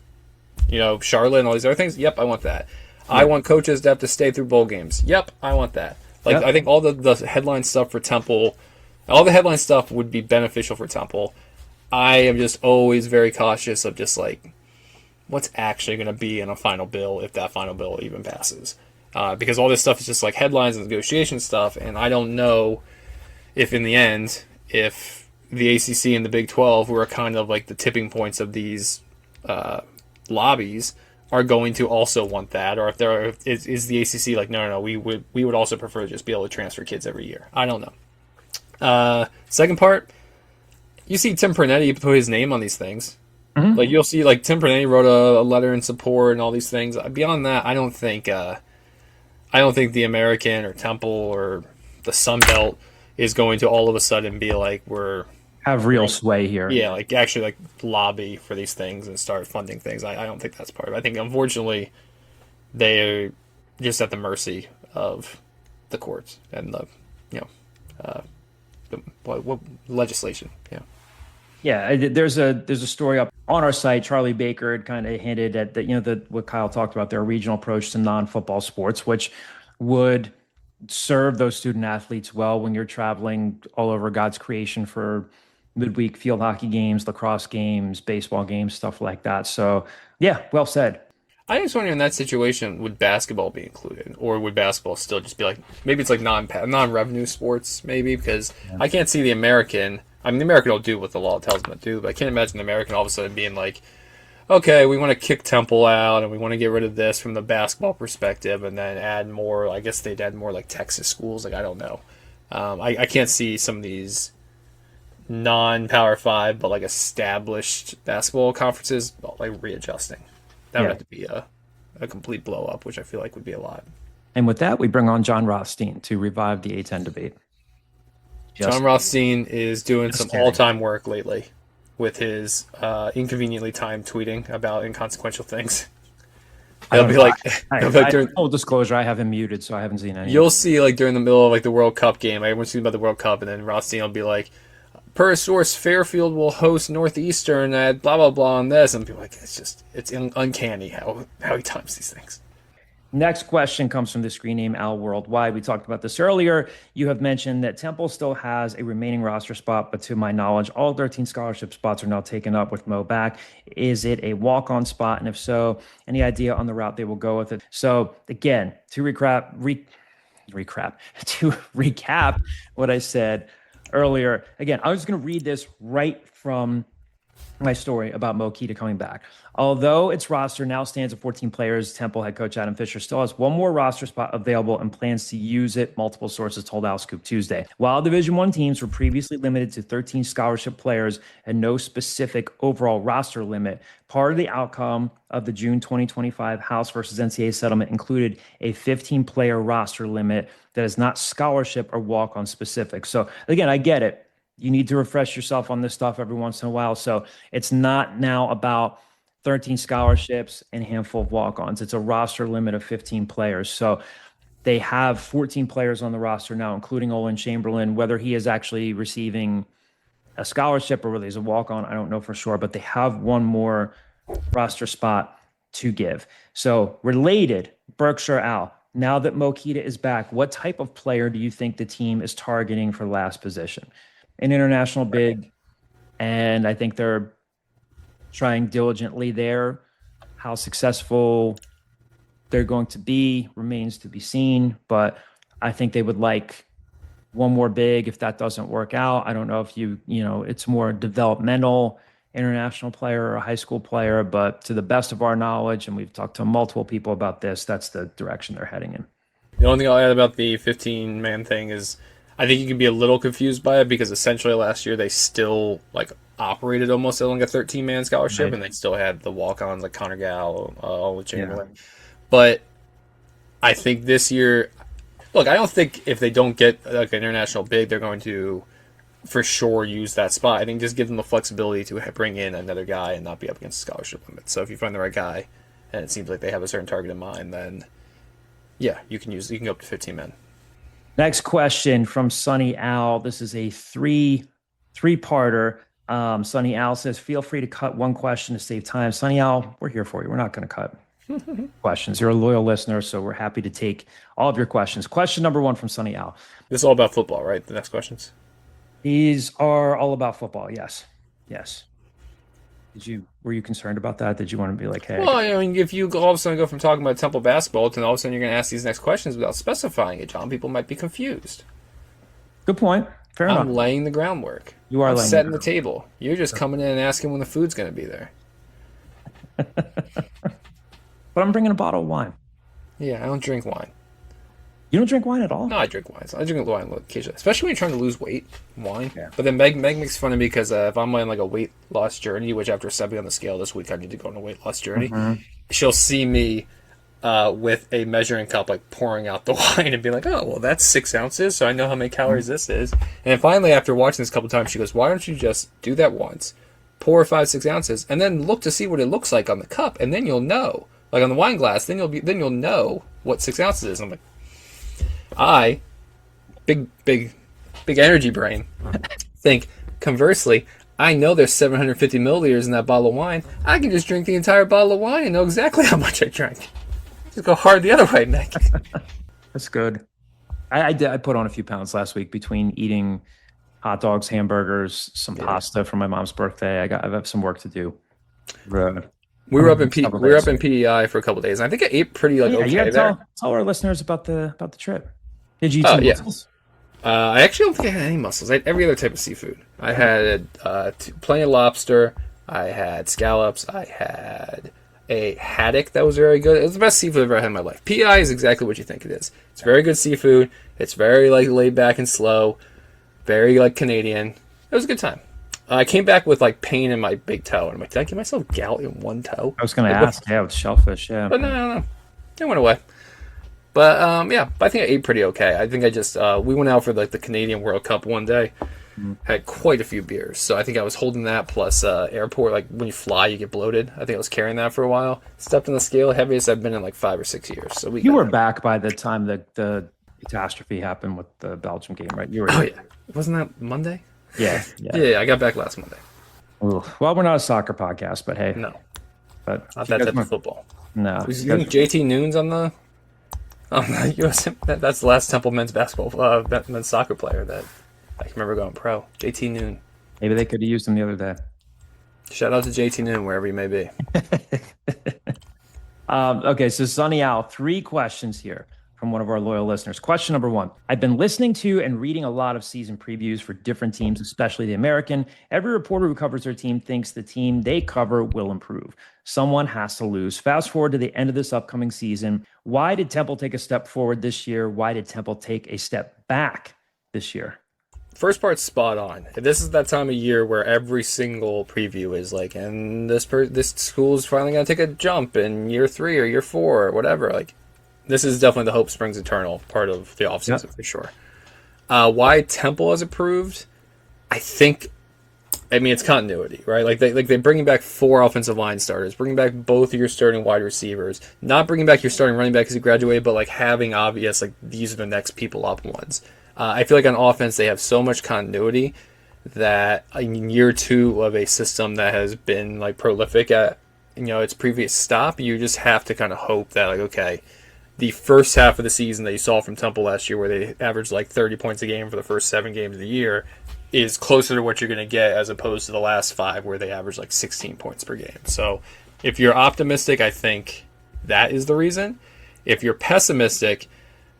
Speaker 3: Charlotte and all these other things? Yep, I want that. Yeah. I want coaches to have to stay through bowl games. Yep, I want that. I think all the headline stuff for Temple, all the headline stuff would be beneficial for Temple. I am just always very cautious of just like what's actually going to be in a final bill if that final bill even passes. Because all this stuff is just like headlines and negotiation stuff, and I don't know if in the end, if the ACC and the Big 12, who are kind of like the tipping points of these lobbies, are going to also want that, or if is the ACC like, no, we would also prefer to just be able to transfer kids every year. I don't know. Second part, you see Tim Pernetti put his name on these things.
Speaker 2: Mm-hmm.
Speaker 3: Like you'll see, like Tim Pernetti wrote a letter in support and all these things. Beyond that, I don't think the American or Temple or the Sun Belt is going to all of a sudden be like
Speaker 2: have real sway here.
Speaker 3: Yeah, like actually like lobby for these things and start funding things. I don't think that's part of it. I think unfortunately they're just at the mercy of the courts and what legislation. Yeah.
Speaker 2: Yeah, there's a story up on our site. Charlie Baker had kind of hinted at that, what Kyle talked about, their regional approach to non-football sports, which would serve those student athletes well when you're traveling all over God's creation for midweek field hockey games, lacrosse games, baseball games, stuff like that. So yeah, well said.
Speaker 3: I just wonder, in that situation, would basketball be included, or would basketball still just be like, maybe it's like non-revenue sports, maybe, because I can't see the American. I mean, the American will do what the law tells them to do, but I can't imagine the American all of a sudden being like, okay, we want to kick Temple out, and we want to get rid of this from the basketball perspective, and then add more. I guess they'd add more like Texas schools. Like, I don't know. I can't see some of these non-Power 5, but like established basketball conferences like readjusting. That would have to be a complete blow up, which I feel like would be a lot.
Speaker 2: And with that, we bring on John Rothstein to revive the A10 debate.
Speaker 3: John Rothstein is doing some all-time work lately with his inconveniently timed tweeting about inconsequential things. He'll be like,
Speaker 2: full disclosure, I have him muted, so I haven't seen any.
Speaker 3: You'll see, like, during the middle of like the World Cup game, everyone's speaking about the World Cup, and then Rothstein will be like, per source, Fairfield will host Northeastern at blah blah blah on this, and people are like, it's uncanny how he times these things.
Speaker 2: Next question comes from the screen name Al Worldwide. We talked about this earlier. You have mentioned that Temple still has a remaining roster spot, but to my knowledge, all 13 scholarship spots are now taken up with Mo back. Is it a walk-on spot? And if so, any idea on the route they will go with it? So again, to recap what I said earlier. Again, I was going to read this right from my story about Mo Keita coming back. Although its roster now stands at 14 players, Temple head coach Adam Fisher still has one more roster spot available and plans to use it, multiple sources told Al Scoop Tuesday. While Division I teams were previously limited to 13 scholarship players and no specific overall roster limit, part of the outcome of the June 2025 House versus NCAA settlement included a 15-player roster limit that is not scholarship or walk-on specific. So again, I get it. You need to refresh yourself on this stuff every once in a while. So it's not now about 13 scholarships and a handful of walk-ons. It's a roster limit of 15 players. So they have 14 players on the roster now, including Olin Chamberlain. Whether he is actually receiving a scholarship or whether he's a walk-on, I don't know for sure, but they have one more roster spot to give. So related, Berkshire Al, now that Mo Keita is back, what type of player do you think the team is targeting for last position? An international big, and I think they're trying diligently there. How successful they're going to be remains to be seen, but I think they would like one more big. If that doesn't work out, I don't know if it's more developmental international player or a high school player, but to the best of our knowledge, and we've talked to multiple people about this, that's the direction they're heading in.
Speaker 3: The only thing I'll add about the 15-man thing is I think you can be a little confused by it because essentially last year they still operated almost like a 13-man scholarship, right, and they still had the walk-ons like Connor Gal, Olin Chamberlain. Yeah. But I think this year, look, I don't think if they don't get an international big, they're going to for sure use that spot. I think just give them the flexibility to bring in another guy and not be up against the scholarship limit. So if you find the right guy and it seems like they have a certain target in mind, then yeah, you can go up to 15 men.
Speaker 2: Next question from Sunny Al. This is a three-parter. Sunny Al says, feel free to cut one question to save time. Sunny Al, we're here for you. We're not going to cut questions. You're a loyal listener, so we're happy to take all of your questions. Question number one from Sunny Al.
Speaker 3: This is all about football, right? The next questions?
Speaker 2: These are all about football, yes. Yes. Were you concerned about that? Did you want to be like, hey?
Speaker 3: Well, I mean, if you all of a sudden go from talking about Temple basketball to all of a sudden you're going to ask these next questions without specifying it, John, people might be confused.
Speaker 2: Good point. Fair
Speaker 3: I'm
Speaker 2: enough.
Speaker 3: laying the groundwork.
Speaker 2: You are
Speaker 3: I'm
Speaker 2: laying
Speaker 3: setting the table. You're just coming in and asking when the food's going to be there.
Speaker 2: But I'm bringing a bottle of wine.
Speaker 3: Yeah, I don't drink wine.
Speaker 2: You don't drink wine at all?
Speaker 3: No, I drink wine. I drink wine occasionally, especially when you're trying to lose weight. Wine.
Speaker 2: Yeah.
Speaker 3: But then Meg makes fun of me because if I'm on like a weight loss journey, which after stepping on the scale this week, I need to go on a weight loss journey. She'll see me with a measuring cup, like pouring out the wine, and be like, "Oh, well, that's 6 ounces, so I know how many calories this is." And then finally, after watching this a couple times, she goes, "Why don't you just do that once, pour 5-6 ounces, and then look to see what it looks like on the cup, and then you'll know, like on the wine glass, then you'll know what 6 ounces is." And I'm like, big energy brain, think conversely. I know there's 750 milliliters in that bottle of wine. I can just drink the entire bottle of wine and know exactly how much I drank. Just go hard the other way, Nick.
Speaker 2: That's good. I put on a few pounds last week between eating hot dogs, hamburgers, some pasta for my mom's birthday. I have some work to do.
Speaker 3: We were up in PEI for a couple of days. And I think I ate pretty okay
Speaker 2: you gotta
Speaker 3: there.
Speaker 2: tell our listeners about the trip. Did you eat some mussels?
Speaker 3: I actually don't think I had any mussels. I had every other type of seafood. I had plenty of lobster. I had scallops. I had a haddock that was very good. It was the best seafood I've ever had in my life. PEI is exactly what you think it is. It's very good seafood. It's very like laid back and slow. Very like Canadian. It was a good time. I came back with like pain in my big toe, and I'm like, did I give myself gout in one toe?
Speaker 2: I was going to ask. Yeah, with shellfish. Yeah,
Speaker 3: but no, it went away. But but I think I ate pretty okay. I think I just we went out for like the Canadian World Cup one day. Had quite a few beers, so I think I was holding that plus airport. Like when you fly, you get bloated. I think I was carrying that for a while. Stepped on the scale, heaviest I've been in like 5 or 6 years. So
Speaker 2: you were back by the time the catastrophe happened with the Belgium game, right? You were.
Speaker 3: Oh yeah, wasn't that Monday?
Speaker 2: Yeah.
Speaker 3: I got back last Monday.
Speaker 2: Ooh. Well, we're not a soccer podcast, but hey,
Speaker 3: no,
Speaker 2: but
Speaker 3: not that type of football.
Speaker 2: No,
Speaker 3: was JT Noons on the US. That's the last Temple men's basketball men's soccer player that I can remember going pro. JT Noon.
Speaker 2: Maybe they could have used him the other day.
Speaker 3: Shout out to JT Noon wherever you may be.
Speaker 2: Okay, so Saniyah, 3 questions here from one of our loyal listeners. Question number 1. I've been listening to and reading a lot of season previews for different teams, especially the American. Every reporter who covers their team thinks the team they cover will improve. Someone has to lose. Fast forward to the end of this upcoming season. Why did Temple take a step forward this year? Why did Temple take a step back this year?
Speaker 3: First part's spot on. This is that time of year where every single preview is like, and this school's finally going to take a jump in year 3 or year 4 or whatever. Like, this is definitely the hope springs eternal part of the offseason for sure. Why Temple has improved? I mean, it's continuity, right? Like they're bringing back 4 offensive line starters, bringing back both of your starting wide receivers, not bringing back your starting running back because he graduated, but like having obvious, like these are the next people up ones. I feel like on offense they have so much continuity that in year 2 of a system that has been like prolific at its previous stop, you just have to kind of hope that like, okay, the first half of the season that you saw from Temple last year where they averaged like 30 points a game for the first 7 games of the year is closer to what you're going to get as opposed to the last 5 where they averaged like 16 points per game. So if you're optimistic, I think that is the reason. If you're pessimistic,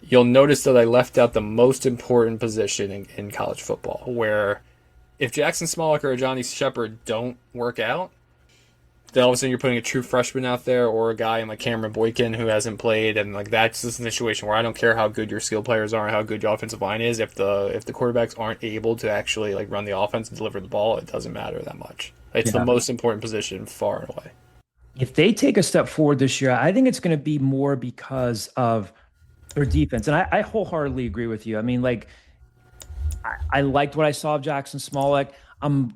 Speaker 3: you'll notice that I left out the most important position in college football, where if Jackson Smolik or Johnny Shepard don't work out, then all of a sudden you're putting a true freshman out there or a guy in like Cameron Boykin who hasn't played, and like that's just a situation where I don't care how good your skill players are and how good your offensive line is. If the quarterbacks aren't able to actually like run the offense and deliver the ball, it doesn't matter that much. It's the most important position far and away.
Speaker 2: If they take a step forward this year, I think it's going to be more because of their defense. And I wholeheartedly agree with you. I mean, like, I liked what I saw of Jackson Smolik. I'm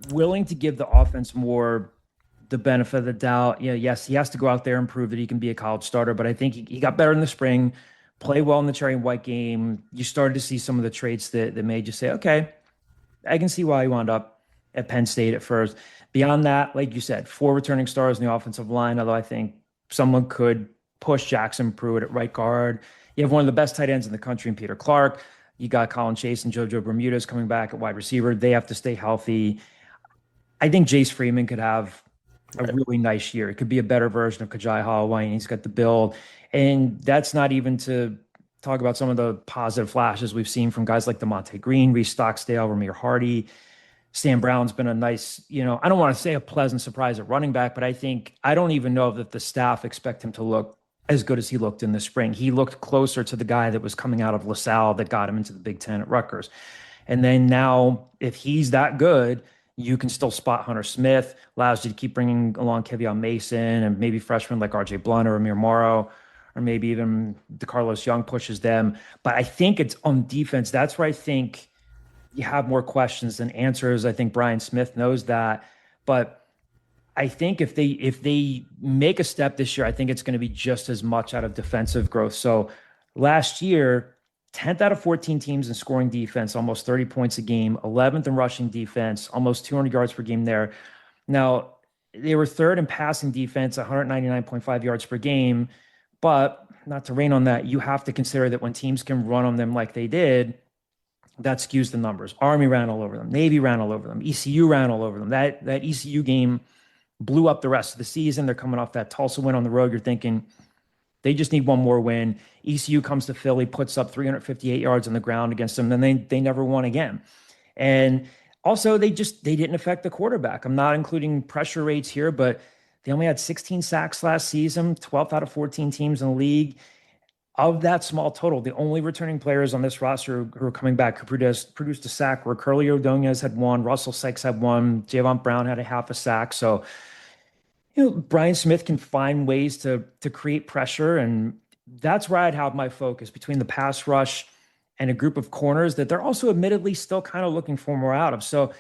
Speaker 2: willing to give the offense more the benefit of the doubt. Yes, he has to go out there and prove that he can be a college starter, but I think he got better in the spring, play well in the cherry and white game. You started to see some of the traits that made you say, okay, I can see why he wound up at Penn State at first. Beyond that, like you said, 4 returning stars in the offensive line, although I think someone could push Jackson Pruitt at right guard. You have one of the best tight ends in the country in Peter Clark. You got Colin Chase and JoJo Bermudez coming back at wide receiver. They have to stay healthy. I think Jace Freeman could have a really nice year. It could be a better version of Kajai Holloway, and he's got the build. And that's not even to talk about some of the positive flashes we've seen from guys like DeMonte Green, Reece Stocksdale, Ramir Hardy. Sam Brown's been a nice, I don't want to say a pleasant surprise at running back, but I don't even know that the staff expect him to look as good as he looked in the spring. He looked closer to the guy that was coming out of LaSalle that got him into the Big Ten at Rutgers. And then now, if he's that good, you can still spot Hunter Smith, allows you to keep bringing along Kevion Mason and maybe freshmen like RJ Blunt or Amir Morrow, or maybe even DeCarlos Young pushes them. But I think it's on defense. That's where I think you have more questions than answers. I think Brian Smith knows that. But I think if they make a step this year, I think it's going to be just as much out of defensive growth. So last year, 10th out of 14 teams in scoring defense, almost 30 points a game, 11th in rushing defense, almost 200 yards per game there. Now, they were third in passing defense, 199.5 yards per game. But not to rain on that, you have to consider that when teams can run on them like they did, that skews the numbers. Army ran all over them. Navy ran all over them. ECU ran all over them. That ECU game blew up the rest of the season. They're coming off that Tulsa win on the road. You're thinking they just need one more win. ECU comes to Philly, puts up 358 yards on the ground against them. Then they never won again. And also they didn't affect the quarterback. I'm not including pressure rates here, but they only had 16 sacks last season, 12th out of 14 teams in the league. Of that small total, the only returning players on this roster who are coming back who produced a sack were Curly Ordonez had one, Russell Sykes had one, Javon Brown had a half a sack. So, Brian Smith can find ways to create pressure, and that's where I'd have my focus between the pass rush and a group of corners that they're also admittedly still kind of looking for more out of. So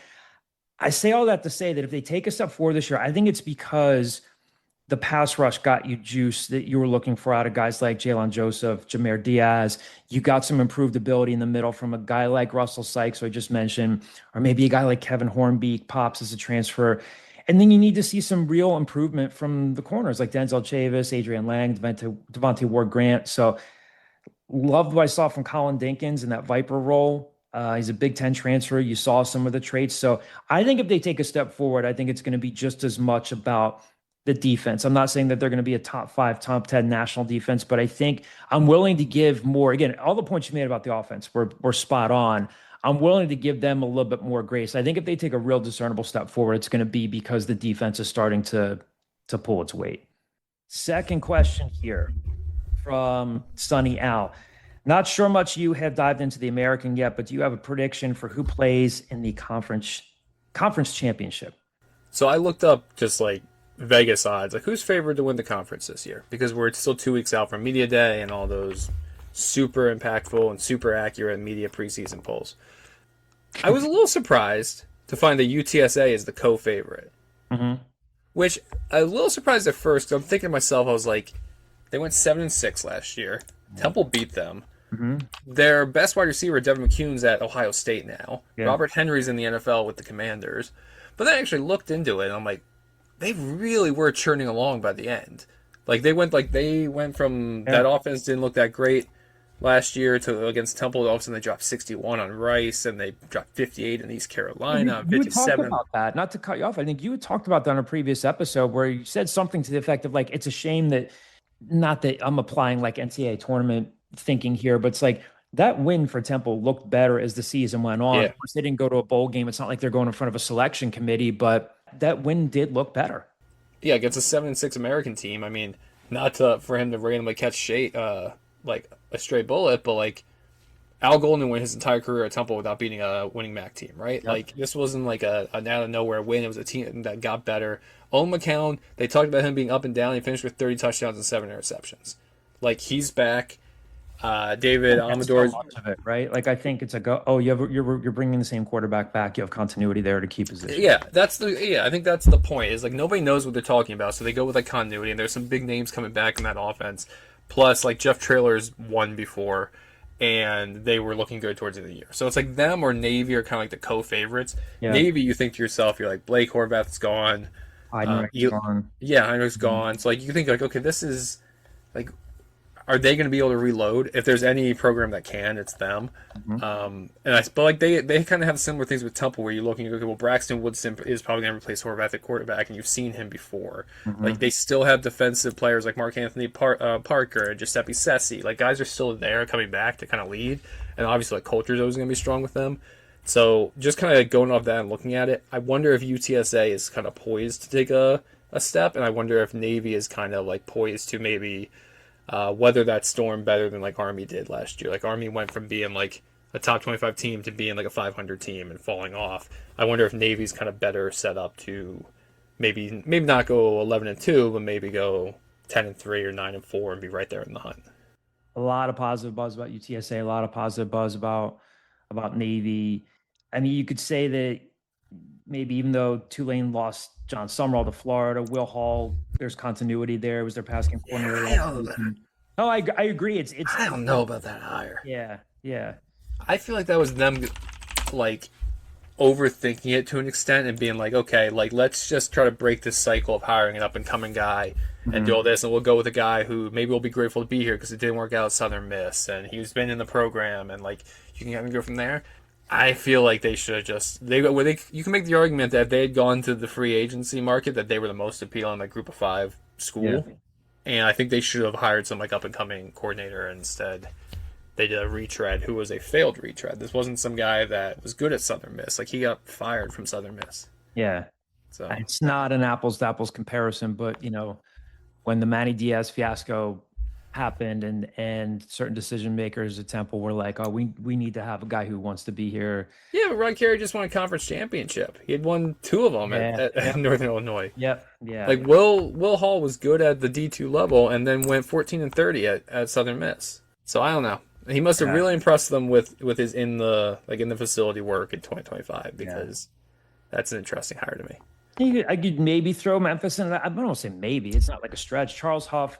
Speaker 2: I say all that to say that if they take a step forward this year, I think it's because the pass rush got you juice that you were looking for out of guys like Jalen Joseph, Jameer Diaz. You got some improved ability in the middle from a guy like Russell Sykes, who I just mentioned, or maybe a guy like Kevin Hornbeek pops as a transfer. And then you need to see some real improvement from the corners like Denzel Chavis, Adrian Lang, Devontae Ward-Grant. So loved what I saw from Colin Dinkins in that Viper role. He's a Big Ten transfer. You saw some of the traits. So I think if they take a step forward, I think it's going to be just as much about the defense. I'm not saying that they're going to be a top 5, top 10 national defense, but I think I'm willing to give more. Again, all the points you made about the offense were spot on. I'm willing to give them a little bit more grace. I think if they take a real discernible step forward, it's going to be because the defense is starting to pull its weight. Second question here from Sunny Al. Not sure much you have dived into the American yet, but do you have a prediction for who plays in the conference championship?
Speaker 3: So I looked up just like Vegas odds, like who's favored to win the conference this year, because we're still 2 weeks out from media day and all those super impactful and super accurate media preseason polls. I was a little surprised to find that UTSA is the co-favorite, which I was a little surprised at first. I'm thinking to myself, I was like, they went 7-6 last year. Temple beat them. Their best wide receiver, Devin McCune's at Ohio State now. Yeah. Robert Henry's in the NFL with the Commanders. But then I actually looked into it, and I'm like, they really were churning along by the end. Like they went from that offense didn't look that great last year to against Temple. All of a sudden they dropped 61 on Rice, and they dropped 58 in East Carolina.
Speaker 2: You
Speaker 3: 57.
Speaker 2: talked about that. Not to cut you off, I think you had talked about that on a previous episode where you said something to the effect of like, it's a shame that, not that I'm applying like NCAA tournament thinking here, but it's like that win for Temple looked better as the season went on. Of course, they didn't go to a bowl game. It's not like they're going in front of a selection committee, but that win did look better.
Speaker 3: Yeah, against a 7-6 American team. I mean, for him to randomly catch like a stray bullet, but like Al Golden went his entire career at Temple without beating a winning MAC team, right? Yep. Like this wasn't like an out of nowhere win. It was a team that got better. Owen McCown, they talked about him being up and down. He finished with 30 touchdowns and 7 interceptions. Like he's back. David Amador,
Speaker 2: so much of it, right? Like I think it's a go. Oh, you're bringing the same quarterback back. You have continuity there to keep position.
Speaker 3: Yeah, I think that's the point. Is like nobody knows what they're talking about, so they go with like continuity. And there's some big names coming back in that offense. Plus, like Jeff Traylor's won before, and they were looking good towards the end of the year. So it's like them or Navy are kind of like the co-favorites. Yeah. Navy, you think to yourself, you're like Blake Horvath's gone.
Speaker 2: Heinrich's gone.
Speaker 3: Yeah, Heinrich's gone. So like you think like, okay, this is like. are they going to be able to reload? If there's any program that can, it's them. But like they kind of have similar things with Temple, where you're looking, okay, well, Braxton Woodson is probably going to replace Horvath at quarterback, and you've seen him before. Like they still have defensive players like Mark Anthony Parker and Giuseppe Sessi. Like guys are still there coming back to kind of lead, and obviously like culture is always going to be strong with them. So just kind of going off that and looking at it, I wonder if UTSA is kind of poised to take a step, and I wonder if Navy is kind of like poised to maybe weather that storm better than like Army did last year. Like Army went from being like a top 25 team to being like a 500 team and falling off. I wonder if Navy's kind of better set up to maybe not go 11-2, but maybe go 10-3 or 9-4 and be right there in the hunt.
Speaker 2: A lot of positive buzz about UTSA, a lot of positive buzz about Navy. I mean, you could say that maybe even though Tulane lost John Summerall to Florida, Will Hall, there's continuity there. It was their passing coordinator. Oh, I agree. It's
Speaker 3: I don't know about that hire.
Speaker 2: Yeah.
Speaker 3: I feel like that was them like overthinking it to an extent and being like, okay, like let's just try to break this cycle of hiring an up and coming guy and do all this, and we'll go with a guy who maybe will be grateful to be here because it didn't work out at Southern Miss and he's been in the program, and like you can have him go from there. I feel like they should have just you can make the argument that if they had gone to the free agency market, that they were the most appealing like group of 5 school, and I think they should have hired some like up and coming coordinator instead. They did a retread who was a failed retread. This wasn't some guy that was good at Southern Miss. Like he got fired from Southern Miss.
Speaker 2: Yeah,
Speaker 3: so
Speaker 2: it's not an apples to apples comparison, but you know, when the Manny Diaz fiasco happened and certain decision makers at Temple were like, oh, we need to have a guy who wants to be here.
Speaker 3: Yeah, but Ron Carey just won a conference championship. He had won 2 of them at Northern Illinois.
Speaker 2: Yep. Yeah.
Speaker 3: Like Will Hall was good at the D2 level and then went 14-30 at Southern Miss. So I don't know. He must have really impressed them with his in the facility work in 2025, because that's an interesting hire to me.
Speaker 2: I could maybe throw Memphis in that. I don't say maybe. It's not like a stretch. Charles Huff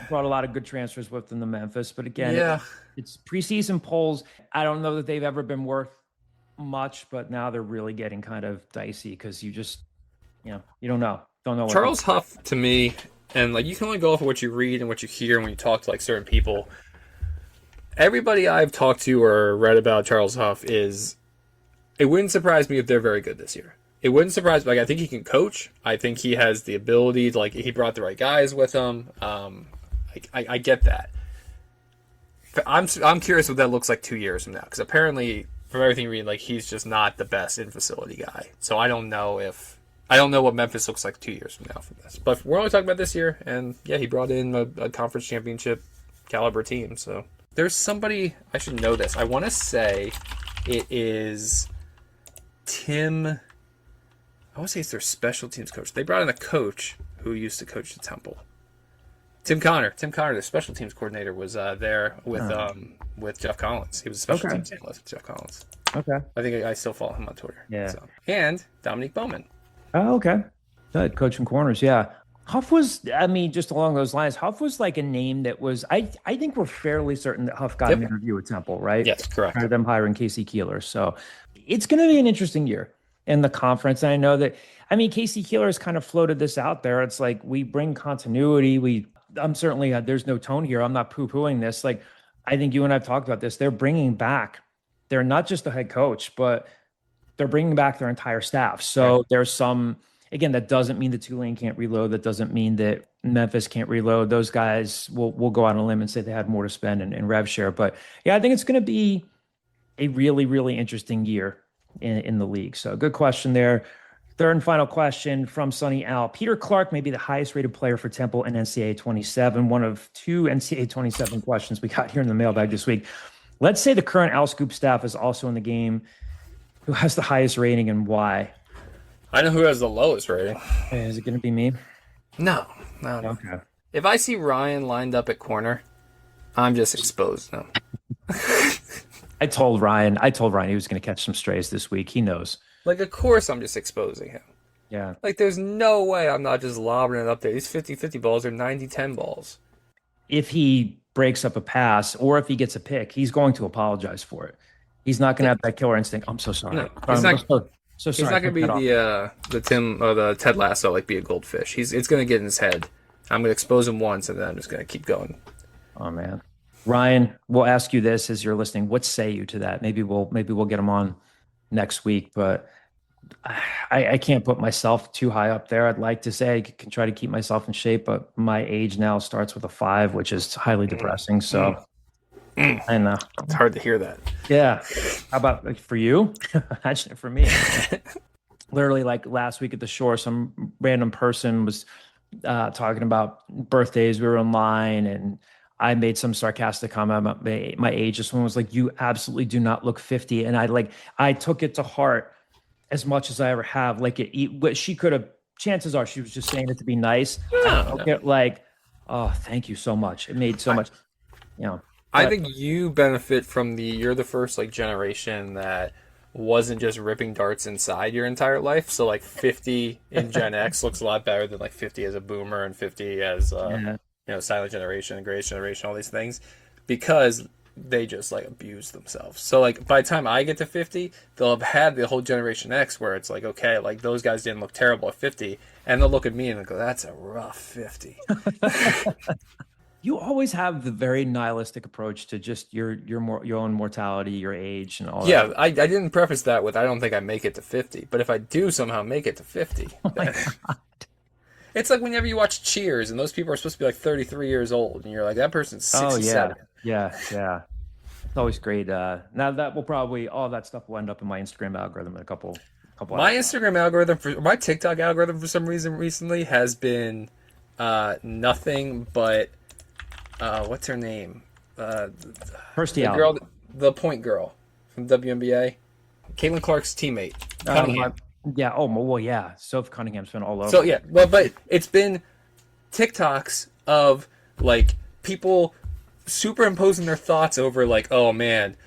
Speaker 2: brought a lot of good transfers with them to Memphis, but again, it's preseason polls. I don't know that they've ever been worth much, but now they're really getting kind of dicey because you just, you don't know. Don't know.
Speaker 3: Charles Huff to me, and like you can only go off of what you read and what you hear when you talk to like certain people. Everybody I've talked to or read about Charles Huff it wouldn't surprise me if they're very good this year. It wouldn't surprise me. Like, I think he can coach. I think he has the ability to, like, he brought the right guys with him. I get that. But I'm curious what that looks like 2 years from now, because apparently, from everything you read, like, he's just not the best in-facility guy. So I don't know what Memphis looks like 2 years from now from this. But we're only talking about this year, and yeah, he brought in a conference championship caliber team. So there's somebody, I should know this. I want to say it is Tim. I want to say it's their special teams coach. They brought in a coach who used to coach at Temple. Tim Connor, their special teams coordinator, was there with Jeff Collins. He was a special teams analyst with Jeff Collins. Okay. I think I still follow him on Twitter.
Speaker 2: Yeah.
Speaker 3: So. And Dominique Bowman.
Speaker 2: Oh, okay. Good. Coaching corners, yeah. Huff was, just along those lines, Huff was like a name that was, I think we're fairly certain that Huff got an interview at Temple, right?
Speaker 3: Yes, correct.
Speaker 2: Prior to them hiring Casey Keeler. So it's going to be an interesting year in the conference. And I know that, Casey Keeler has kind of floated this out there. It's like, we bring continuity. I'm certainly, there's no tone here. I'm not poo-pooing this. Like, I think you and I've talked about this. They're bringing back, they're not just the head coach, but they're bringing back their entire staff. So there's some, again, that doesn't mean that Tulane can't reload. That doesn't mean that Memphis can't reload. Those guys will go out on a limb and say they had more to spend in rev share. But yeah, I think it's going to be a really, really interesting year in the league. So good question there. Third and final question from Sunny Al. Peter Clark may be the highest rated player for Temple in NCAA 27. One of 2 NCAA 27 questions we got here in the mailbag this week. Let's say the current Al Scoop staff is also in the game. Who has the highest rating and why?
Speaker 3: I know who has the lowest rating.
Speaker 2: Is it going to be me?
Speaker 3: No.
Speaker 2: Okay.
Speaker 3: If I see Ryan lined up at corner, I'm just exposed now.
Speaker 2: I told Ryan he was going to catch some strays this week. He knows.
Speaker 3: Like, of course I'm just exposing him.
Speaker 2: Yeah.
Speaker 3: Like, there's no way I'm not just lobbing it up there. These 50-50 balls are 90-10 balls.
Speaker 2: If he breaks up a pass or if he gets a pick, he's going to apologize for it. He's not going to have that killer instinct. I'm so sorry.
Speaker 3: No,
Speaker 2: he's not going
Speaker 3: to be the Tim or the Ted Lasso, like be a goldfish. It's going to get in his head. I'm going to expose him once, and then I'm just going to keep going.
Speaker 2: Oh man, Ryan, we'll ask you this as you're listening. What say you to that? Maybe we'll get him on next week, but I can't put myself too high up there. I'd like to say I can try to keep myself in shape, but my age now starts with a 5, which is highly depressing. So I know
Speaker 3: It's hard to hear that.
Speaker 2: Yeah. How about for you? Imagine it for me. Literally, like last week at the shore, some random person was talking about birthdays. We were online, and I made some sarcastic comment about my age. This one was like, "You absolutely do not look 50," and I took it to heart as much as I ever have. Like what she could have. Chances are she was just saying it to be nice. Like, oh, thank you so much. It made so much.
Speaker 3: I think you benefit from you're the first like generation that wasn't just ripping darts inside your entire life. So like 50 in Gen X looks a lot better than like 50 as a boomer and 50 as silent generation, greatest generation, all these things, because they just like abuse themselves. So like by the time I get to 50, they'll have had the whole Generation X where it's like, okay, like those guys didn't look terrible at 50, and they'll look at me and they'll go, that's a rough 50.
Speaker 2: You always have the very nihilistic approach to just your own mortality, your age, and all that.
Speaker 3: Yeah, I didn't preface that with I don't think I make it to 50, but if I do somehow make it to 50, it's like whenever you watch Cheers and those people are supposed to be like 33 years old, and you're like, that person's 67.
Speaker 2: Oh yeah. It's always great. Now that will probably all that stuff will end up in my Instagram algorithm in a couple.
Speaker 3: My Instagram algorithm my TikTok algorithm for some reason recently has been nothing but. What's her name? The point girl from WNBA, Caitlin Clark's teammate, Cunningham.
Speaker 2: Yeah. Oh, well, yeah. Soph Cunningham's been all over.
Speaker 3: So yeah, but it's been TikToks of like people superimposing their thoughts over like, oh man,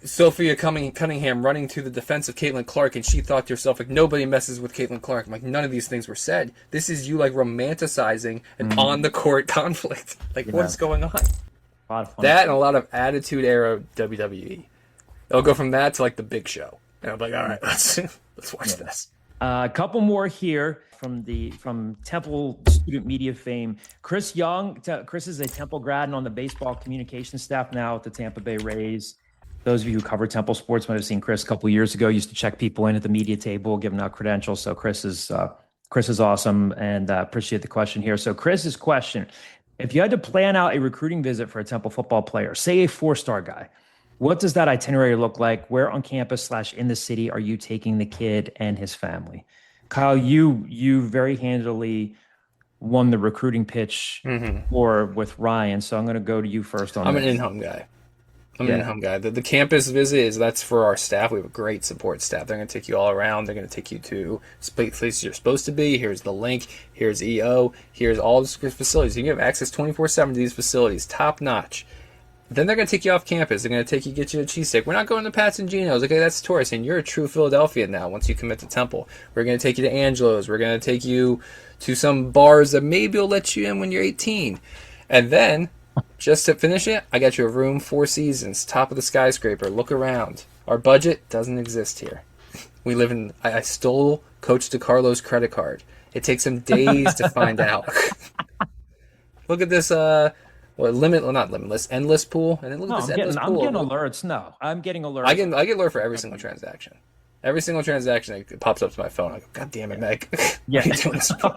Speaker 3: Sophia Cunningham running to the defense of Caitlin Clark, and she thought to herself, like, nobody messes with Caitlin Clark. I'm like, none of these things were said. This is you, like, romanticizing an on-the-court conflict. Like, what's going on?
Speaker 2: A lot of fun.
Speaker 3: That and a lot of Attitude-era WWE. They'll go from that to, like, the Big Show. And I'm like, all right, let's watch this.
Speaker 2: A couple more here from Temple student media fame. Chris Young. Chris is a Temple grad and on the baseball communications staff now at the Tampa Bay Rays. Those of you who cover Temple sports might have seen Chris a couple years ago. Used to check people in at the media table, giving out credentials. So Chris is awesome, and appreciate the question here. So Chris's question: if you had to plan out a recruiting visit for a Temple football player, say a 4-star guy, what does that itinerary look like? Where on campus / in the city are you taking the kid and his family? Kyle, you very handily won the recruiting pitch with Ryan. So I'm going to go to you first on.
Speaker 3: I'm an in-home guy. The campus visit that's for our staff. We have a great support staff. They're going to take you all around. They're going to take you to places you're supposed to be. Here's the link. Here's EO. Here's all the facilities. You can have access 24/7 to these facilities, top notch. Then they're going to take you off campus. They're going to get you a cheesesteak. We're not going to Pat's and Geno's. Okay, that's tourist, and you're a true Philadelphian now once you commit to Temple. We're going to take you to Angelo's. We're going to take you to some bars that maybe will let you in when you're 18. And then, just to finish it, I got you a room, 4 seasons, top of the skyscraper. Look around. Our budget doesn't exist here. We live in. I stole Coach DeCarlo's credit card. It takes him days to find out. Look at this. Not limitless, endless pool. And then look at this endless pool.
Speaker 2: I'm getting alerts. No, I'm getting alerts.
Speaker 3: I get alert for every single transaction. Every single transaction, it pops up to my phone. I go, God damn it, Meg.
Speaker 2: Yeah.
Speaker 3: What are you doing this for?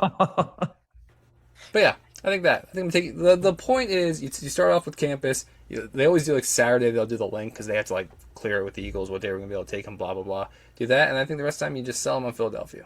Speaker 3: But yeah. I think I'm taking the point is you start off with campus. They always do like Saturday. They'll do the link because they have to like clear it with the Eagles what they were going to be able to take them. Blah blah blah. Do that, and I think the rest of the time you just sell them on Philadelphia.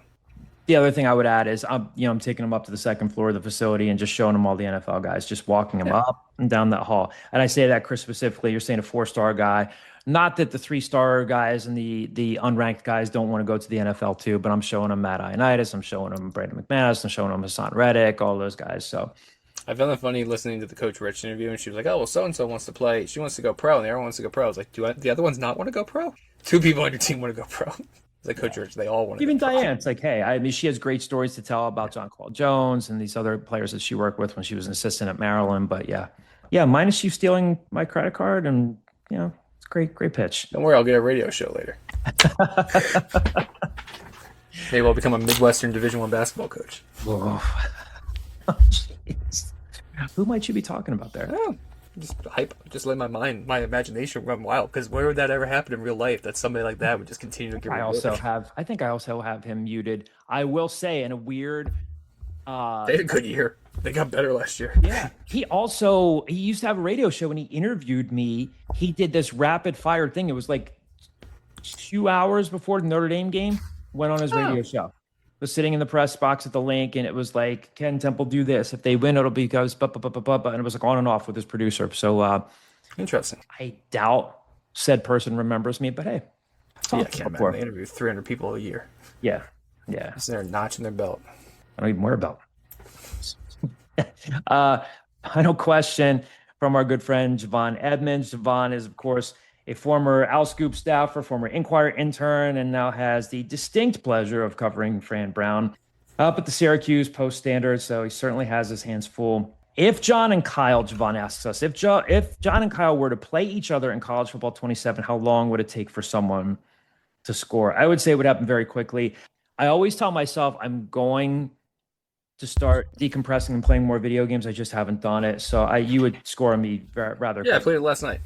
Speaker 2: The other thing I would add is I'm taking them up to the second floor of the facility and just showing them all the NFL guys, just walking them up and down that hall. And I say that, Chris, specifically. You're saying a 4-star guy. Not that the 3-star guys and the unranked guys don't want to go to the NFL too, but I'm showing them Matt Ioannidis. I'm showing them Brandon McManus. I'm showing them Hassan Reddick. All those guys. So.
Speaker 3: I found it funny listening to the Coach Rich interview, and she was like, oh, well, so-and-so wants to play. She wants to go pro, and the other one wants to go pro. I was like, do the other ones not want to go pro? 2 people on your team want to go pro. It's like Coach Rich, they all want to
Speaker 2: Even
Speaker 3: go pro.
Speaker 2: Diane, it's like, hey, I mean, she has great stories to tell about John Paul Jones and these other players that she worked with when she was an assistant at Maryland. But yeah, minus you stealing my credit card, and, it's great pitch.
Speaker 3: Don't worry, I'll get a radio show later. Maybe I'll become a Midwestern Division I basketball coach.
Speaker 2: Whoa. Oh, jeez. Who might you be talking about there?
Speaker 3: Oh, just let my imagination run wild. Because where would that ever happen in real life? That somebody like that would just continue to get rewarded?
Speaker 2: I think I also have him muted. I will say, in a weird.
Speaker 3: They had a good year. They got better last year.
Speaker 2: Yeah. He used to have a radio show. When he interviewed me, he did this rapid fire thing. It was like 2 hours before the Notre Dame game. Went on his radio show. Was sitting in the press box at the link, and it was like, Ken Temple, do this. If they win, it'll be because and it was like on and off with his producer. So
Speaker 3: interesting.
Speaker 2: I doubt said person remembers me, but hey.
Speaker 3: I can't imagine they interview 300 people a year.
Speaker 2: Yeah.
Speaker 3: Just there notching their belt.
Speaker 2: I don't even wear a belt. Final question from our good friend Javon Edmonds. Javon is, of course, a former Owl Scoop staffer, former Inquirer intern, and now has the distinct pleasure of covering Fran Brown up at the Syracuse Post-Standard. So he certainly has his hands full. If John and Kyle, Javon asks us, if John and Kyle were to play each other in college football 27, how long would it take for someone to score? I would say it would happen very quickly. I always tell myself I'm going to start decompressing and playing more video games. I just haven't done it. So you would score me rather quickly.
Speaker 3: I played it last night.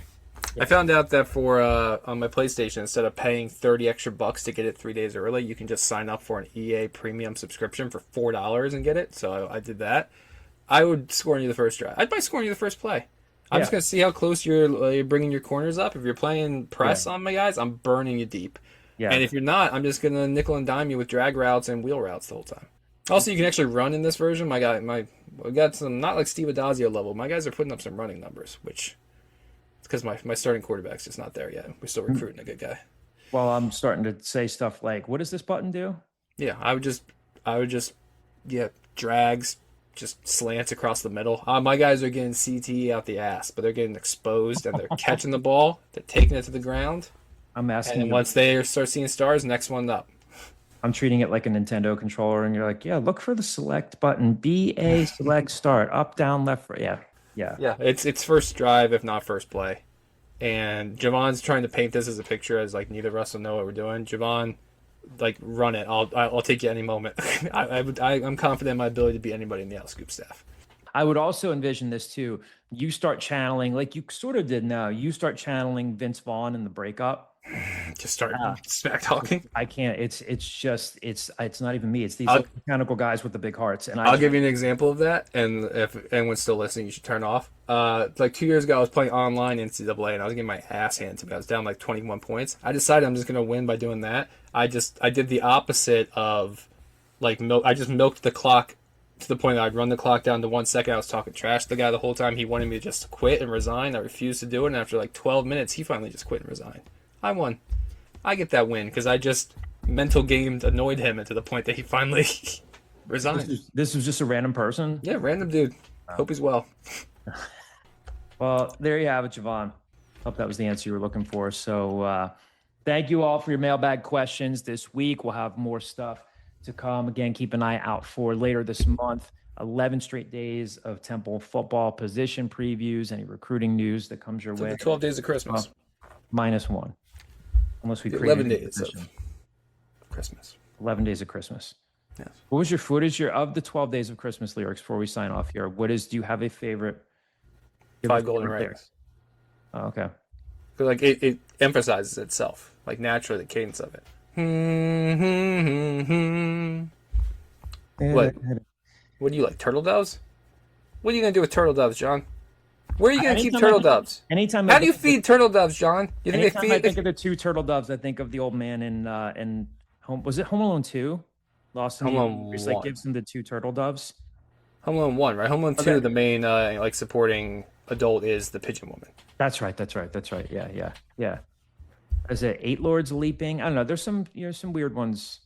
Speaker 3: Yeah. I found out that for on my PlayStation, instead of paying $30 extra to get it 3 days early, you can just sign up for an EA premium subscription for $4 and get it. So I did that. I would score you the first drive. I'd buy scoring you the first play. I'm just going to see how close you're bringing your corners up. If you're playing press on my guys, I'm burning you deep. Yeah. And if you're not, I'm just going to nickel and dime you with drag routes and wheel routes the whole time. Also, you can actually run in this version. We got some, not like Steve Adazio level. My guys are putting up some running numbers, which it's because my starting quarterback's just not there yet. We're still recruiting a good guy.
Speaker 2: Well, I'm starting to say stuff like, what does this button do?
Speaker 3: Yeah, I would just drags, just slants across the middle. My guys are getting CTE out the ass, but they're getting exposed and they're catching the ball. They're taking it to the ground.
Speaker 2: I'm asking
Speaker 3: and once they start seeing stars, next one up.
Speaker 2: I'm treating it like a Nintendo controller, and you're like, yeah, look for the select button, BA select start, up, down, left, right. Yeah.
Speaker 3: It's first drive, if not first play. And Javon's trying to paint this as a picture, as like neither of us will know what we're doing. Javon, like, run it. I'll take you any moment. I'm confident in my ability to beat anybody in the Outscoop staff.
Speaker 2: I would also envision this too. You start channeling, like you sort of did now. You start channeling Vince Vaughn in the breakup.
Speaker 3: Just start smack talking.
Speaker 2: I can't. It's not even me. It's these mechanical guys with the big hearts. And
Speaker 3: I'll give you an example of that. And if anyone's still listening, you should turn off. Like 2 years ago, I was playing online NCAA, and I was getting my ass handed to me. I was down like 21 points. I decided I'm just gonna win by doing that. I did the opposite of like I just milked the clock to the point that I'd run the clock down to 1 second. I was talking trash to the guy the whole time. He wanted me to just quit and resign. I refused to do it. And after like 12 minutes, he finally just quit and resigned. I won. I get that win because I just mental gamed annoyed him to the point that he finally resigned.
Speaker 2: This was just a random person?
Speaker 3: Yeah, random dude. Hope he's well.
Speaker 2: Well, there you have it, Javon. Hope that was the answer you were looking for. So thank you all for your mailbag questions this week. We'll have more stuff to come. Again, keep an eye out for later this month. 11 straight days of Temple football position previews, any recruiting news that comes your way.
Speaker 3: 12 days of Christmas.
Speaker 2: -1. Unless we create
Speaker 3: 11 days of Christmas.
Speaker 2: 11 days of Christmas.
Speaker 3: Yes.
Speaker 2: What is your of the 12 days of Christmas lyrics before we sign off here? Do you have a favorite?
Speaker 3: 5 golden rings.
Speaker 2: Oh, okay.
Speaker 3: Like it emphasizes itself, like naturally the cadence of it. What do you like? Turtle doves? What are you gonna do with turtle doves, John? Where are you going to keep turtle doves? How do you feed turtle doves, John? You think
Speaker 2: anytime I think of the 2 turtle doves, I think of the old man in Home. Was it Home Alone 2? Lost in
Speaker 3: Home Alone 1.
Speaker 2: Like gives him the 2 turtle doves.
Speaker 3: Home Alone 1, right? Home Alone 2, the main like supporting adult is the pigeon woman.
Speaker 2: That's right. Yeah. Is it 8 lords leaping? I don't know. There's some weird ones.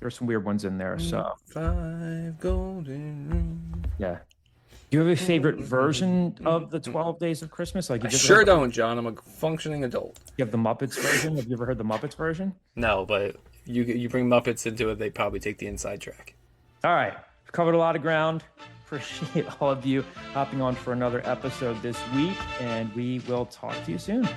Speaker 2: There's some weird ones in there. So
Speaker 3: 5 golden rings.
Speaker 2: Yeah. Do you have a favorite version of the 12 Days of Christmas? Like
Speaker 3: I sure don't, John. I'm a functioning adult.
Speaker 2: You have the Muppets version? Have you ever heard the Muppets version?
Speaker 3: No, but you bring Muppets into it, they probably take the inside track.
Speaker 2: All right. We've covered a lot of ground. Appreciate all of you hopping on for another episode this week, and we will talk to you soon.